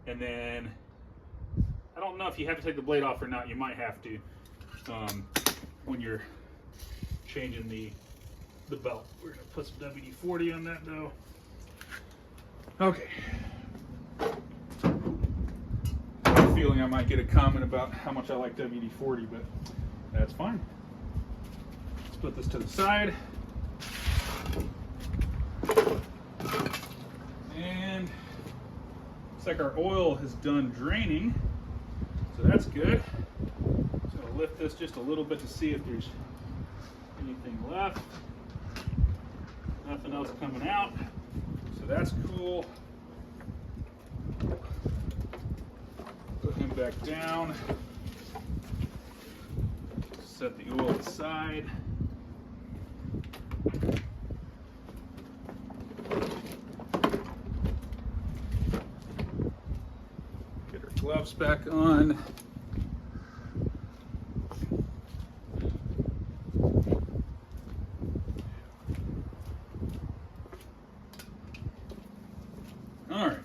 And then, I don't know if you have to take the blade off or not. You might have to when you're changing the belt. We're gonna put some WD-40 on that though. Okay. I have a feeling I might get a comment about how much I like WD-40, but that's fine. Let's put this to the side. And looks like our oil has done draining, so that's good. Just gonna lift this just a little bit to see if there's anything left. Nothing else coming out, so that's cool. Put him back down. Set the oil aside. Get our gloves back on. All right.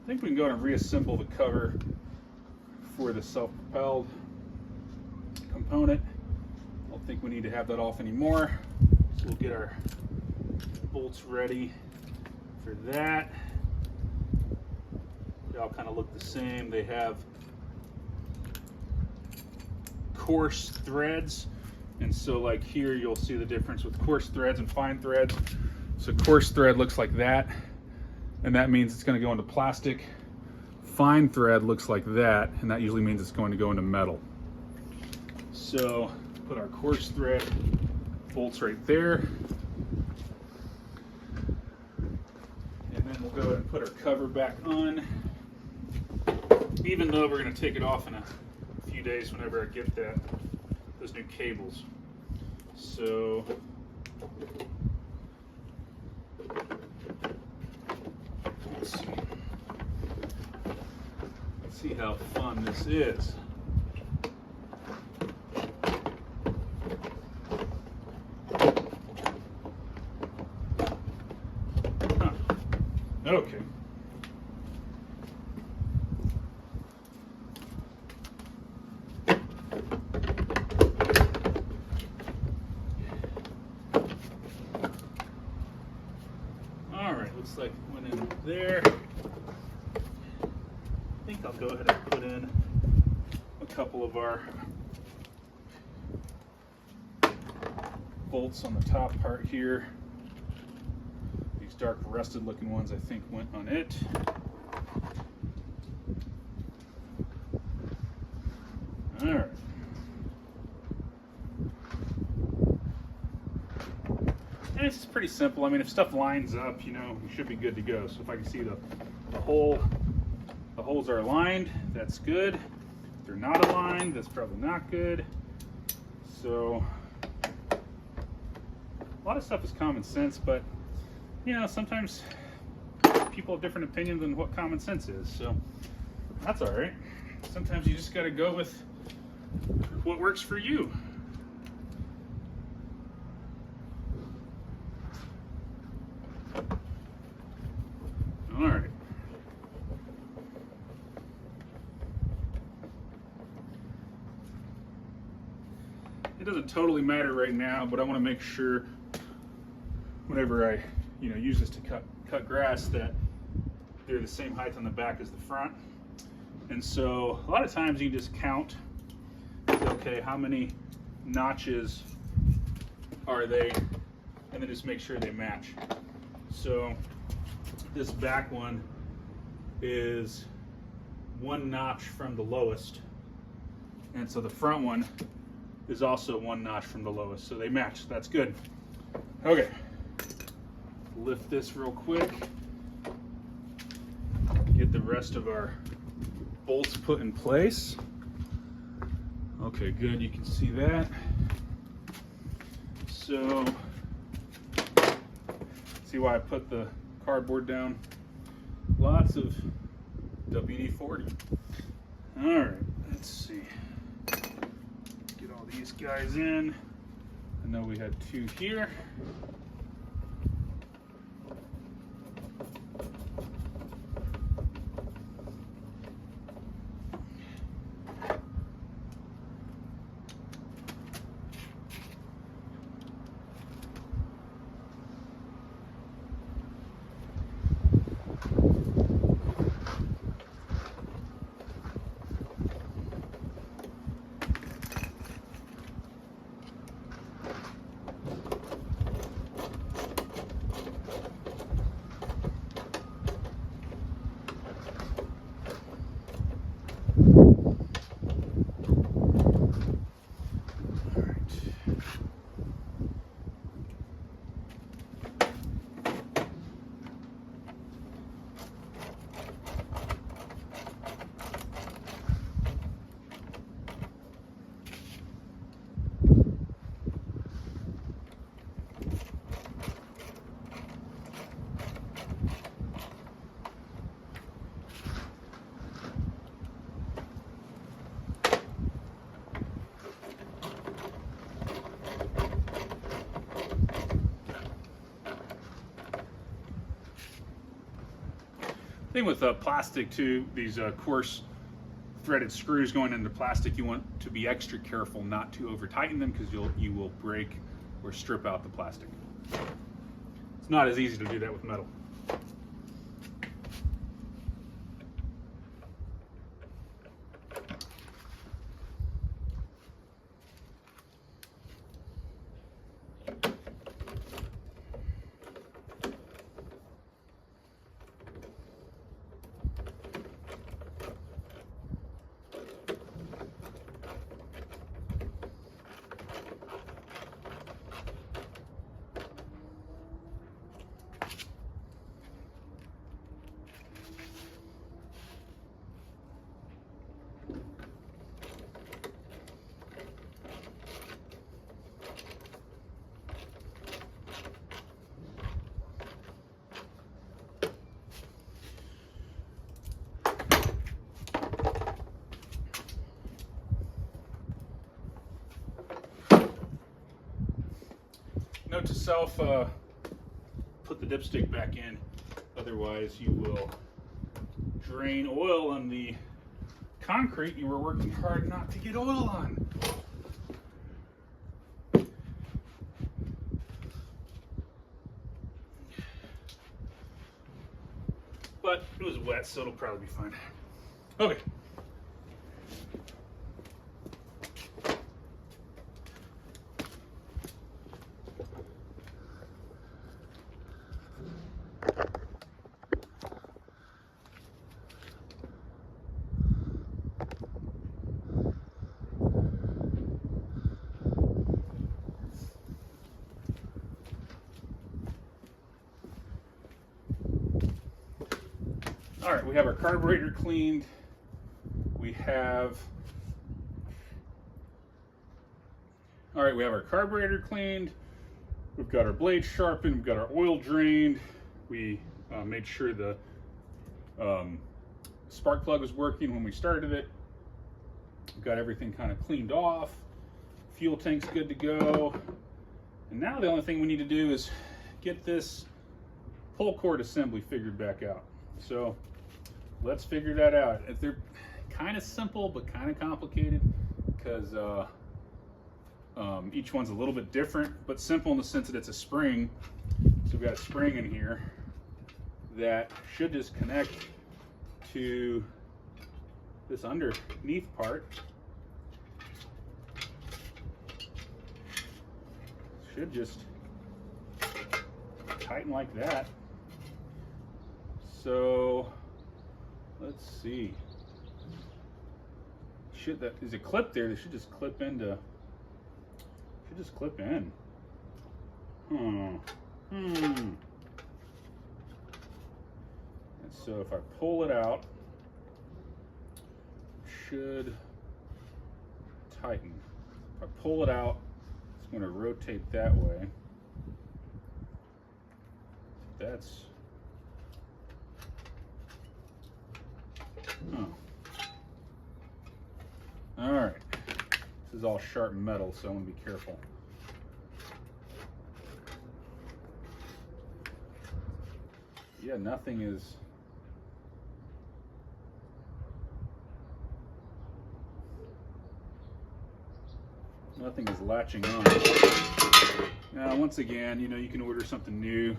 I think we can go ahead and reassemble the cover for the self-propelled component. I don't think we need to have that off anymore. So we'll get our bolts ready for that. They all kind of look the same. They have coarse threads, and so like here you'll see the difference with coarse threads and fine threads. So coarse thread looks like that, and that means it's going to go into plastic. Fine thread looks like that, and that usually means it's going to go into metal. So put our coarse thread bolts right there, and then we'll go ahead and put our cover back on, even though we're going to take it off in a few days whenever I get those new cables. So let's see how fun this is. Huh. Okay. Looks like it went in there. I think I'll go ahead and put in a couple of our bolts on the top part here. These dark rusted looking ones I think went on it. All right. And it's pretty simple. I mean, if stuff lines up, you know, you should be good to go. So if I can see the holes are aligned, that's good. If they're not aligned, that's probably not good. So a lot of stuff is common sense, but you know, sometimes people have different opinions on what common sense is. So that's all right. Sometimes you just got to go with what works for you. All right. It doesn't totally matter right now, but I want to make sure whenever I, you know, use this to cut grass that they're the same height on the back as the front. And so a lot of times you just count, okay, how many notches are they, and then just make sure they match. So this back one is 1 notch from the lowest, and so the front one is also 1 notch from the lowest, so they match. That's good. Okay, lift this real quick, get the rest of our bolts put in place. Okay, good, you can see that. So see why I put the cardboard down? Lots of WD-40. All right, let's see. Get all these guys in. I know we had 2 here. Thing with plastic too, these coarse threaded screws going into plastic, you want to be extra careful not to over tighten them, because you will break or strip out the plastic. It's not as easy to do that with metal. Note to self, put the dipstick back in, otherwise you will drain oil on the concrete you were working hard not to get oil on. But it was wet, so it'll probably be fine. Okay. All right, we have our carburetor cleaned. We have our carburetor cleaned. We've got our blade sharpened. We've got our oil drained. We made sure the spark plug was working when we started it. We've got everything kind of cleaned off. Fuel tank's good to go. And now the only thing we need to do is get this pull cord assembly figured back out. So let's figure that out. They're kind of simple, but kind of complicated because each one's a little bit different, but simple in the sense that it's a spring. So we've got a spring in here that should just connect to this underneath part. Should just tighten like that. So let's see. Is a clip there? They should just clip into. Should just clip in. And so if I pull it out, it should tighten. If I pull it out, it's going to rotate that way. That's. All right. This is all sharp metal, so I want to be careful. Yeah, nothing is. Nothing is latching on. Now, once again, you know, you can order something new.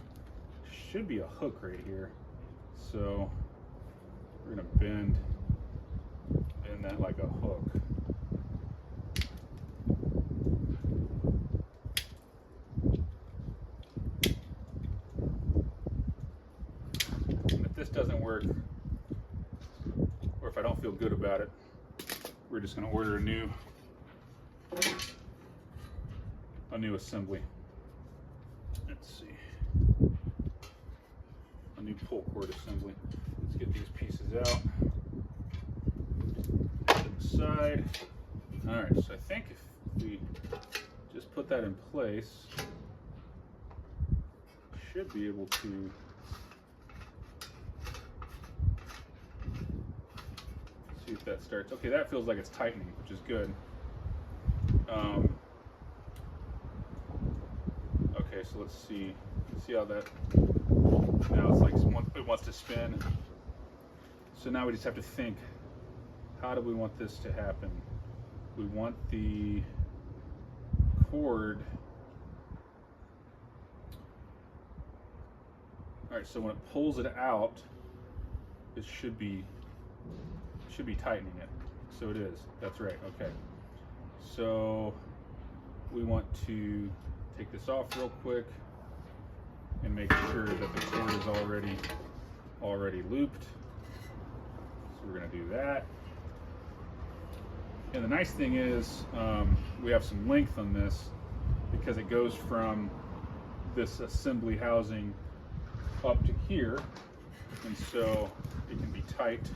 Should be a hook right here. So we're gonna bend that like a hook. And if this doesn't work, or if I don't feel good about it, we're just gonna order a new assembly. Let's see. A new pull cord assembly. Let's get these pieces out. To the side. Alright, so I think if we just put that in place, should be able to see if that starts. Okay, that feels like it's tightening, which is good. Okay, so let's see how that, now it's like it wants to spin. So now we just have to think, how do we want this to happen? We want the cord, all right, so when it pulls it out, it should be tightening it. So it is, that's right, okay. So we want to take this off real quick and make sure that the cord is already looped. So we're going to do that. And the nice thing is we have some length on this because it goes from this assembly housing up to here, and so it can be tight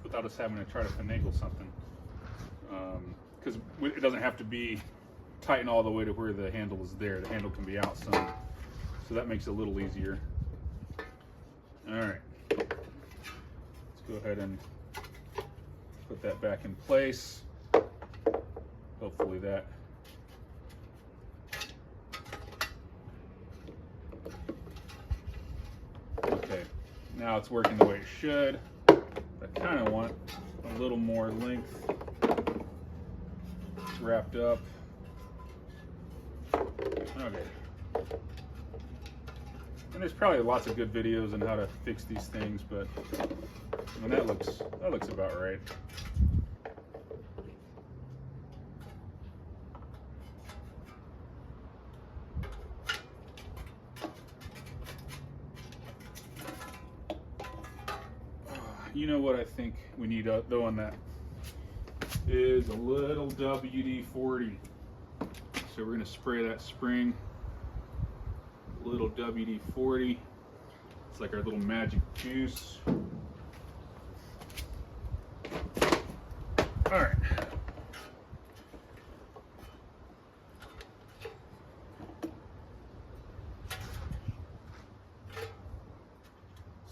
without us having to try to finagle something. Because it doesn't have to be tighten all the way to where the handle is there. The handle can be out some, so that makes it a little easier. All right, let's go ahead and put that back in place. Hopefully that okay, now it's working the way it should. I kind of want a little more length wrapped up. Okay. And there's probably lots of good videos on how to fix these things, but I mean, that looks about right. you know what I think we need though on that is a little WD-40. So we're gonna spray that spring, a little WD-40. It's like our little magic juice. All right.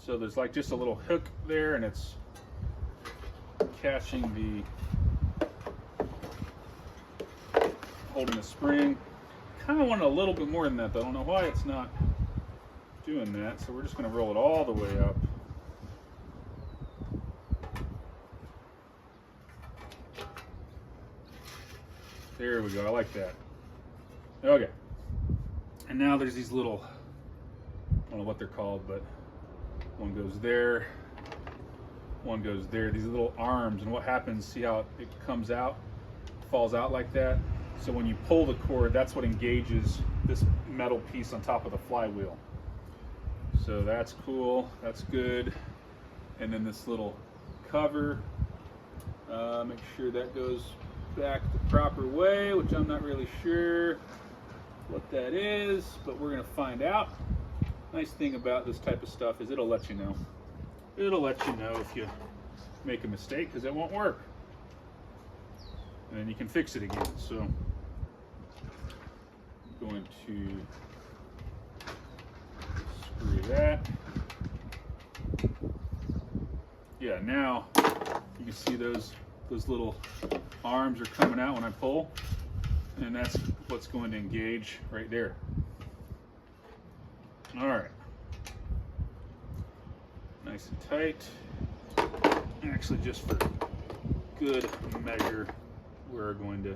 So there's like just a little hook there, and it's catching holding the spring. Kind of want a little bit more than that though. I don't know why it's not doing that. So we're just going to roll it all the way up. There we go. I like that. Okay. And now there's these little, I don't know what they're called, but one goes there, one goes there. These little arms, and what happens, see how it comes out, falls out like that? So when you pull the cord, that's what engages this metal piece on top of the flywheel. So that's cool, that's good. And then this little cover, make sure that goes back the proper way, which I'm not really sure what that is, but we're gonna find out. Nice thing about this type of stuff is it'll let you know. It'll let you know if you make a mistake, because it won't work. And then you can fix it again. So I'm going to screw that. Yeah, now you can see those little arms are coming out when I pull, and that's what's going to engage right there. All right, nice and tight. Actually, just for good measure, we're going to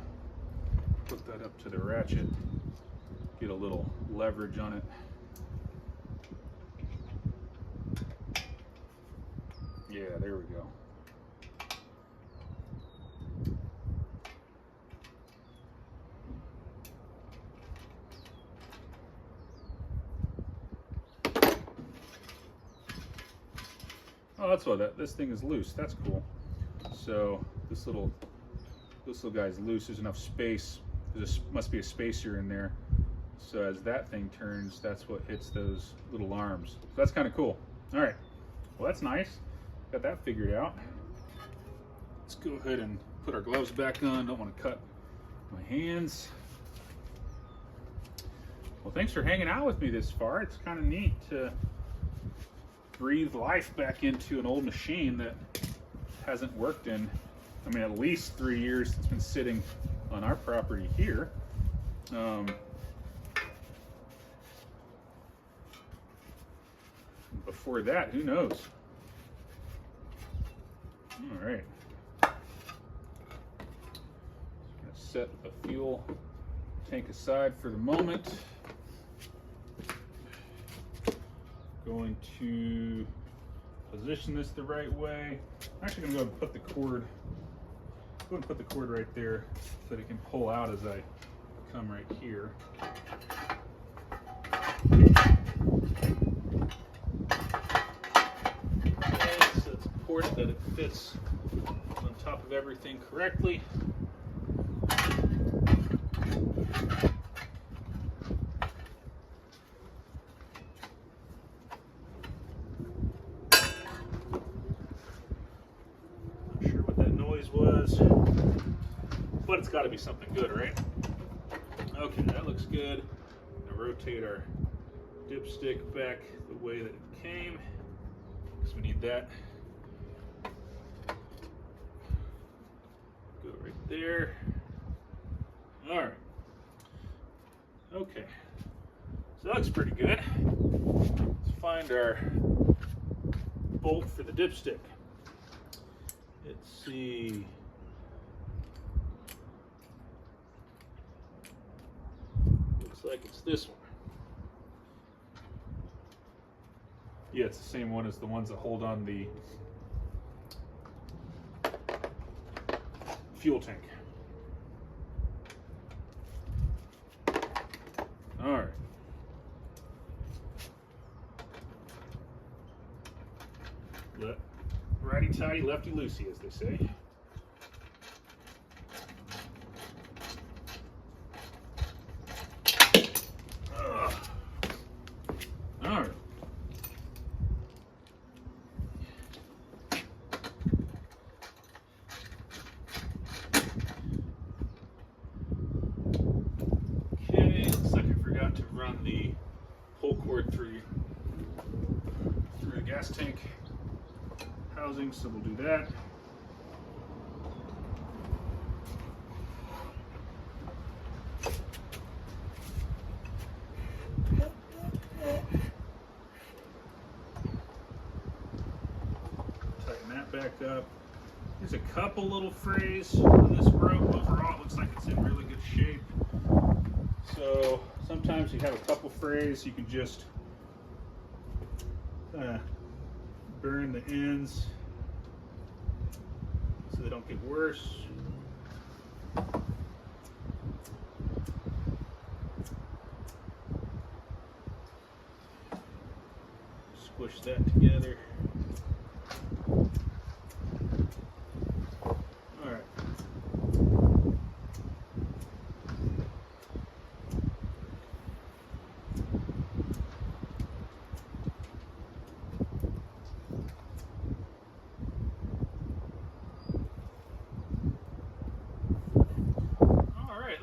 put that up to the ratchet, get a little leverage on it. Yeah, there we go. Oh, that's what this thing is loose. That's cool. So this little guy's loose. There's enough space. Must be a spacer in there. So as that thing turns, that's what hits those little arms. So that's kind of cool. All right. Well, that's nice. Got that figured out. Let's go ahead and put our gloves back on. Don't want to cut my hands. Well, thanks for hanging out with me this far. It's kind of neat to breathe life back into an old machine that hasn't worked in, I mean, at least 3 years. It's been sitting on our property here. Before that, who knows? All right. Gonna set the fuel tank aside for the moment. Going to position this the right way. I'm actually gonna go and put the cord. Right there so that it can pull out as I come right here. Okay, so it's important that it fits on top of everything correctly. Was, but it's got to be something good, right? Okay, that looks good. I'm gonna rotate our dipstick back the way that it came, because we need that. Go right there. All right. Okay, so that looks pretty good. Let's find our bolt for the dipstick. Let's see. Looks like it's this one. Yeah, it's the same one as the ones that hold on the fuel tank. All right. Ready? righty-tighty, lefty-loosey, as they say. All right. Okay, looks like I forgot to run the pull cord through the gas tank housing, so we'll do that. Tighten that back up. There's a couple little frays on this rope. Overall, it looks like it's in really good shape. So sometimes you have a couple frays, you can just burn the ends so they don't get worse. Squish that together. All right.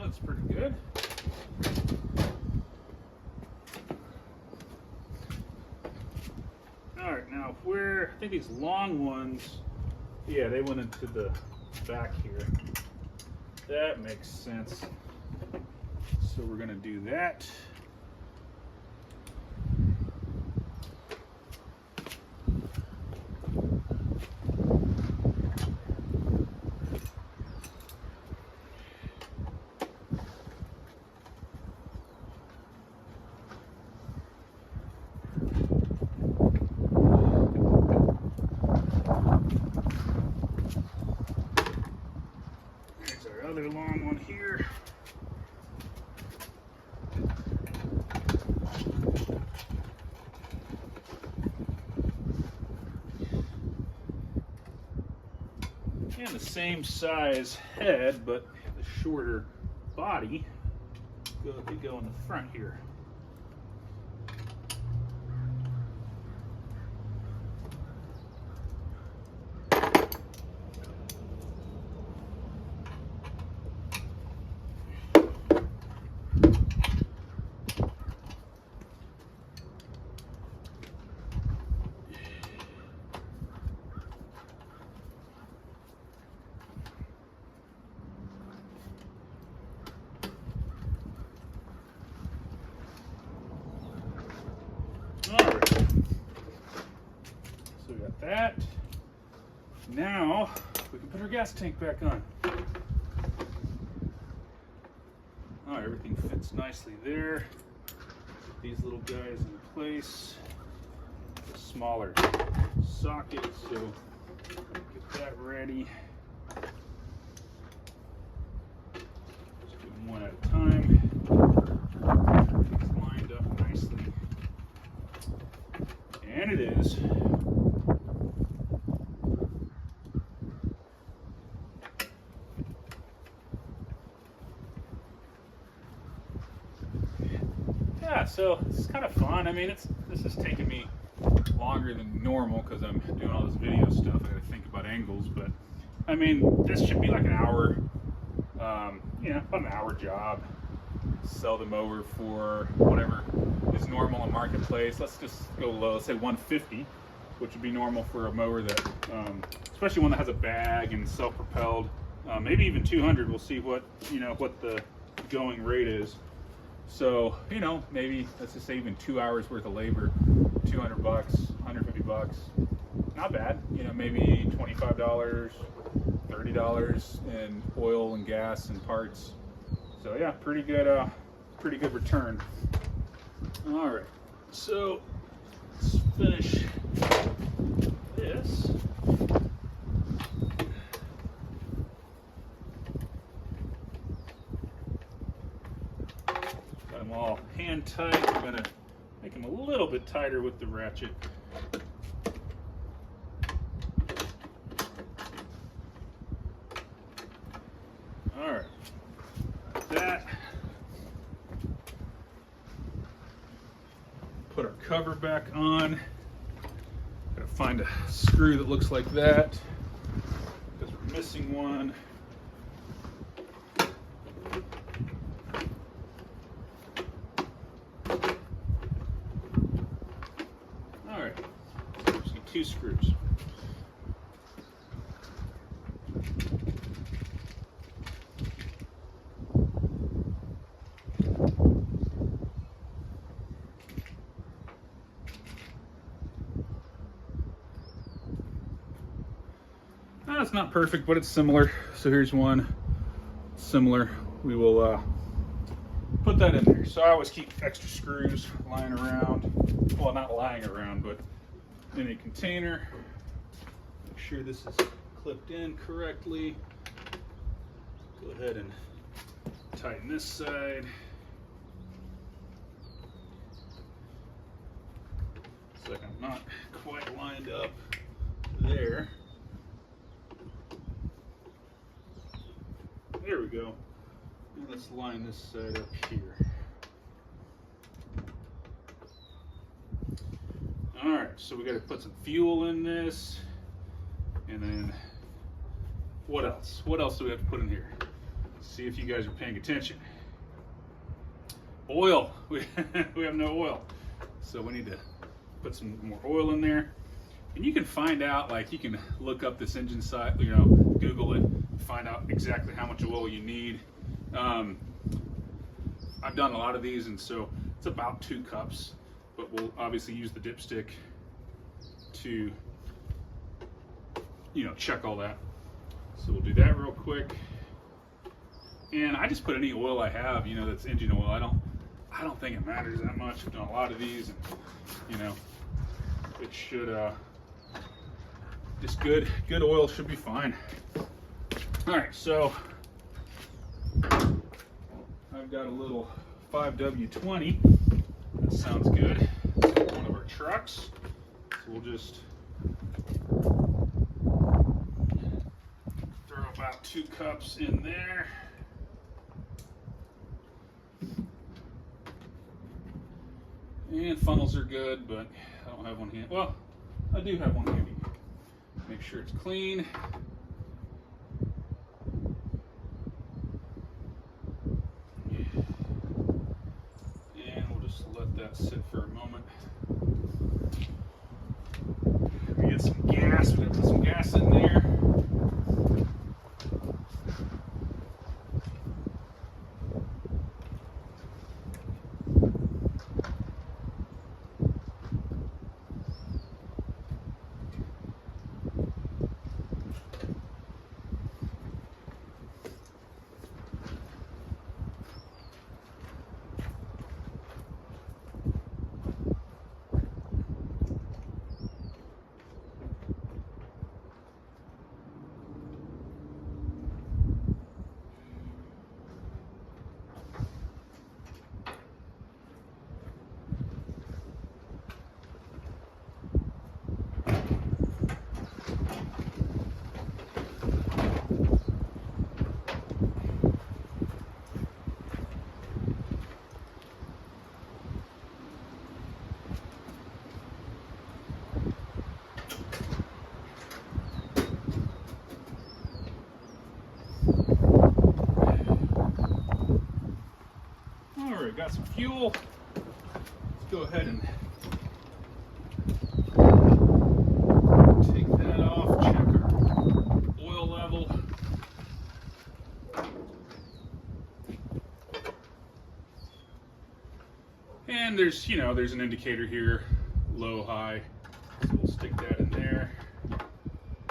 Looks pretty good. Alright, now where I think these long ones, yeah, they went into the back here. That makes sense. So we're gonna do that. Other long one here. And the same size head, but the shorter body could go in the front here. Alright, so we got that. Now we can put our gas tank back on. Alright, everything fits nicely there. Put these little guys in place. A smaller socket, so get that ready. Just do them one at a time. Everything's lined up nicely. And it is. Yeah, so it's kind of fun. I mean, this is taking me longer than normal because I'm doing all this video stuff. I got to think about angles, but I mean, this should be like an hour, about an hour job. Sell them over for whatever is normal in marketplace. Let's just go low. Let's say 150, which would be normal for a mower that, especially one that has a bag and self-propelled. Maybe even 200. We'll see what the going rate is. So maybe let's just say even 2 hours worth of labor, $200, $150. Not bad. Maybe $25, $30 in oil and gas and parts. So yeah, pretty good return. All right, so let's finish this. Got them all hand tight. I'm gonna make them a little bit tighter with the ratchet. put our cover back on. Gotta find a screw that looks like that because we're missing one. All right, so we just need 2 screws. It's not perfect, but it's similar. So here's one similar. We will put that in there. So I always keep extra screws lying around. Well, not lying around, but in a container. Make sure this is clipped in correctly. Go ahead and tighten this side. Looks like I'm not quite lined up there. There we go. And let's line this side up here. All right, so we got to put some fuel in this. And then what else? What else do we have to put in here? Let's see if you guys are paying attention. Oil. We have no oil. So we need to put some more oil in there. And you can find out, like you can look up this engine site, you know, Google it, find out exactly how much oil you need. I've done a lot of these, and so it's about 2 cups, but we'll obviously use the dipstick to, you know, check all that. So we'll do that real quick. And I just put any oil I have, you know, that's engine oil. I don't think it matters that much. I've done a lot of these, and you know, it should just good oil should be fine. All right, so I've got a little 5W20. That sounds good. It's one of our trucks. So we'll just throw about 2 cups in there. And funnels are good, but I don't have one handy. Well, I do have one handy. Make sure it's clean. And we'll just let that sit for a moment. We get some gas. We're gonna put some gas in there. Got some fuel. Let's go ahead and take that off, check our oil level. And there's, you know, there's an indicator here, low, high. So we'll stick that in there.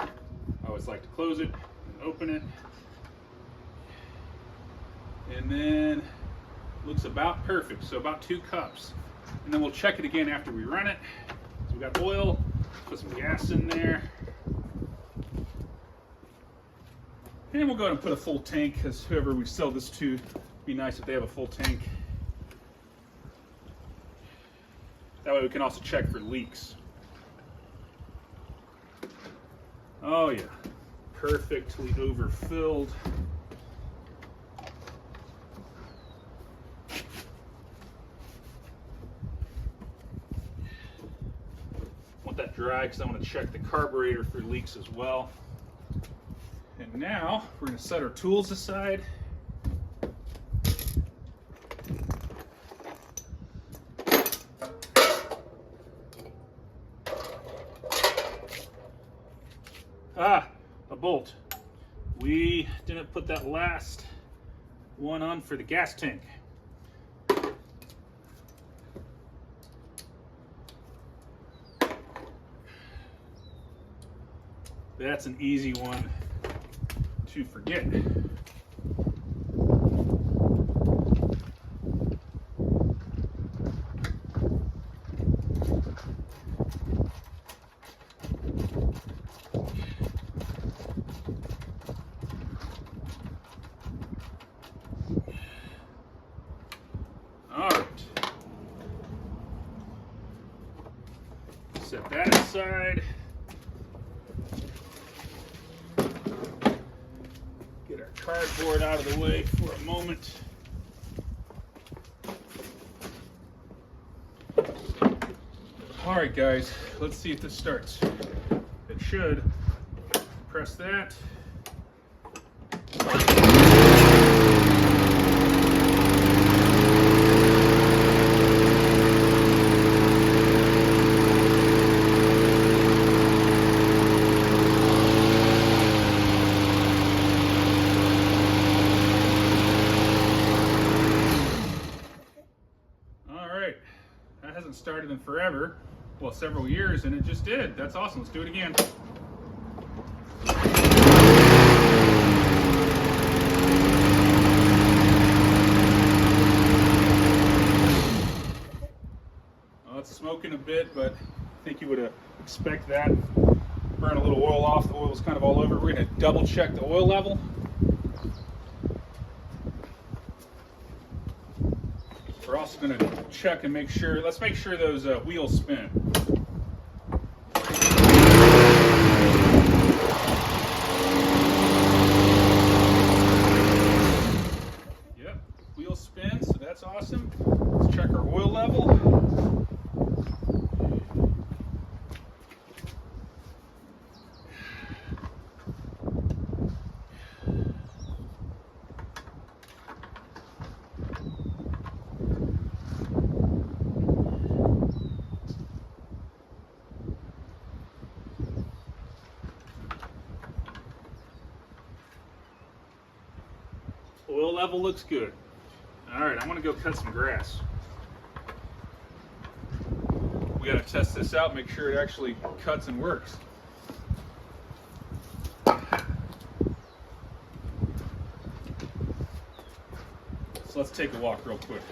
I always like to close it and open it. And then looks about perfect, so about 2 cups. And then we'll check it again after we run it. So we got oil, put some gas in there. And we'll go ahead and put a full tank, because whoever we sell this to, it'd be nice if they have a full tank. That way we can also check for leaks. Oh yeah, perfectly overfilled. want that dry because I want to check the carburetor for leaks as well. And now we're going to set our tools aside. A bolt. We didn't put that last one on for the gas tank. That's an easy one to forget. Set that aside. Get our cardboard out of the way for a moment. All right, guys, let's see if this starts. It should. Press that. Hasn't started in forever, well, several years, and it just did. That's awesome. Let's do it again. Well, it's smoking a bit, but I think you would expect that. Burn a little oil off. The oil's kind of all over. We're going to double check the oil level. We're also going to check and make sure, let's make sure those wheels spin. Yep, wheels spin, so that's awesome. Let's check our oil level. Oil level looks good. All right, I'm gonna go cut some grass. We gotta test this out, make sure it actually cuts and works. So let's take a walk real quick.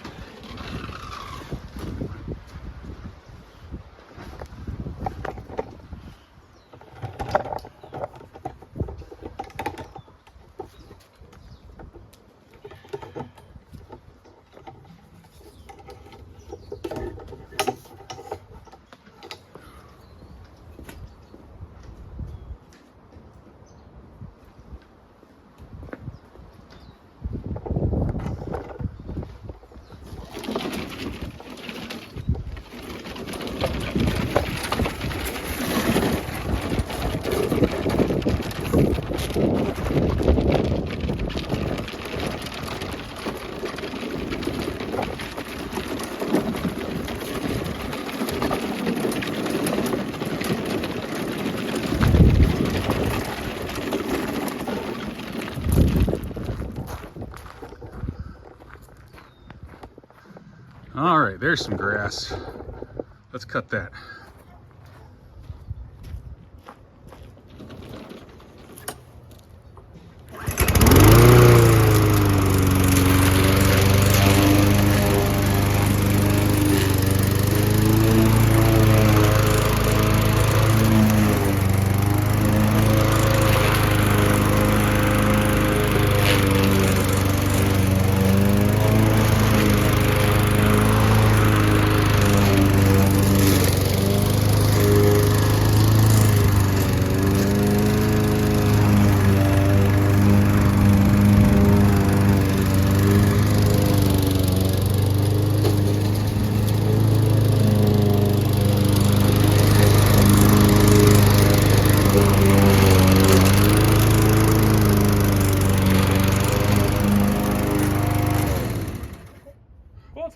All right, there's some grass. Let's cut that.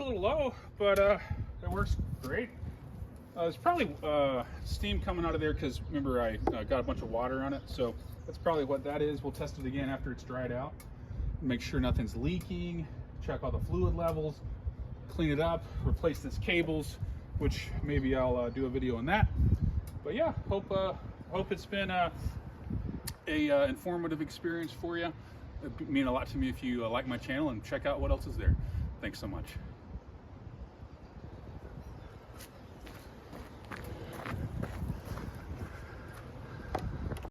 little low, but it works great. There's probably steam coming out of there because remember I got a bunch of water on it, so that's probably what that is. We'll test it again after it's dried out. Make sure nothing's leaking, check all the fluid levels, clean it up, replace these cables, which maybe I'll do a video on that. But yeah, hope it's been a informative experience for you. It'd mean a lot to me if you like my channel and check out what else is there. Thanks so much.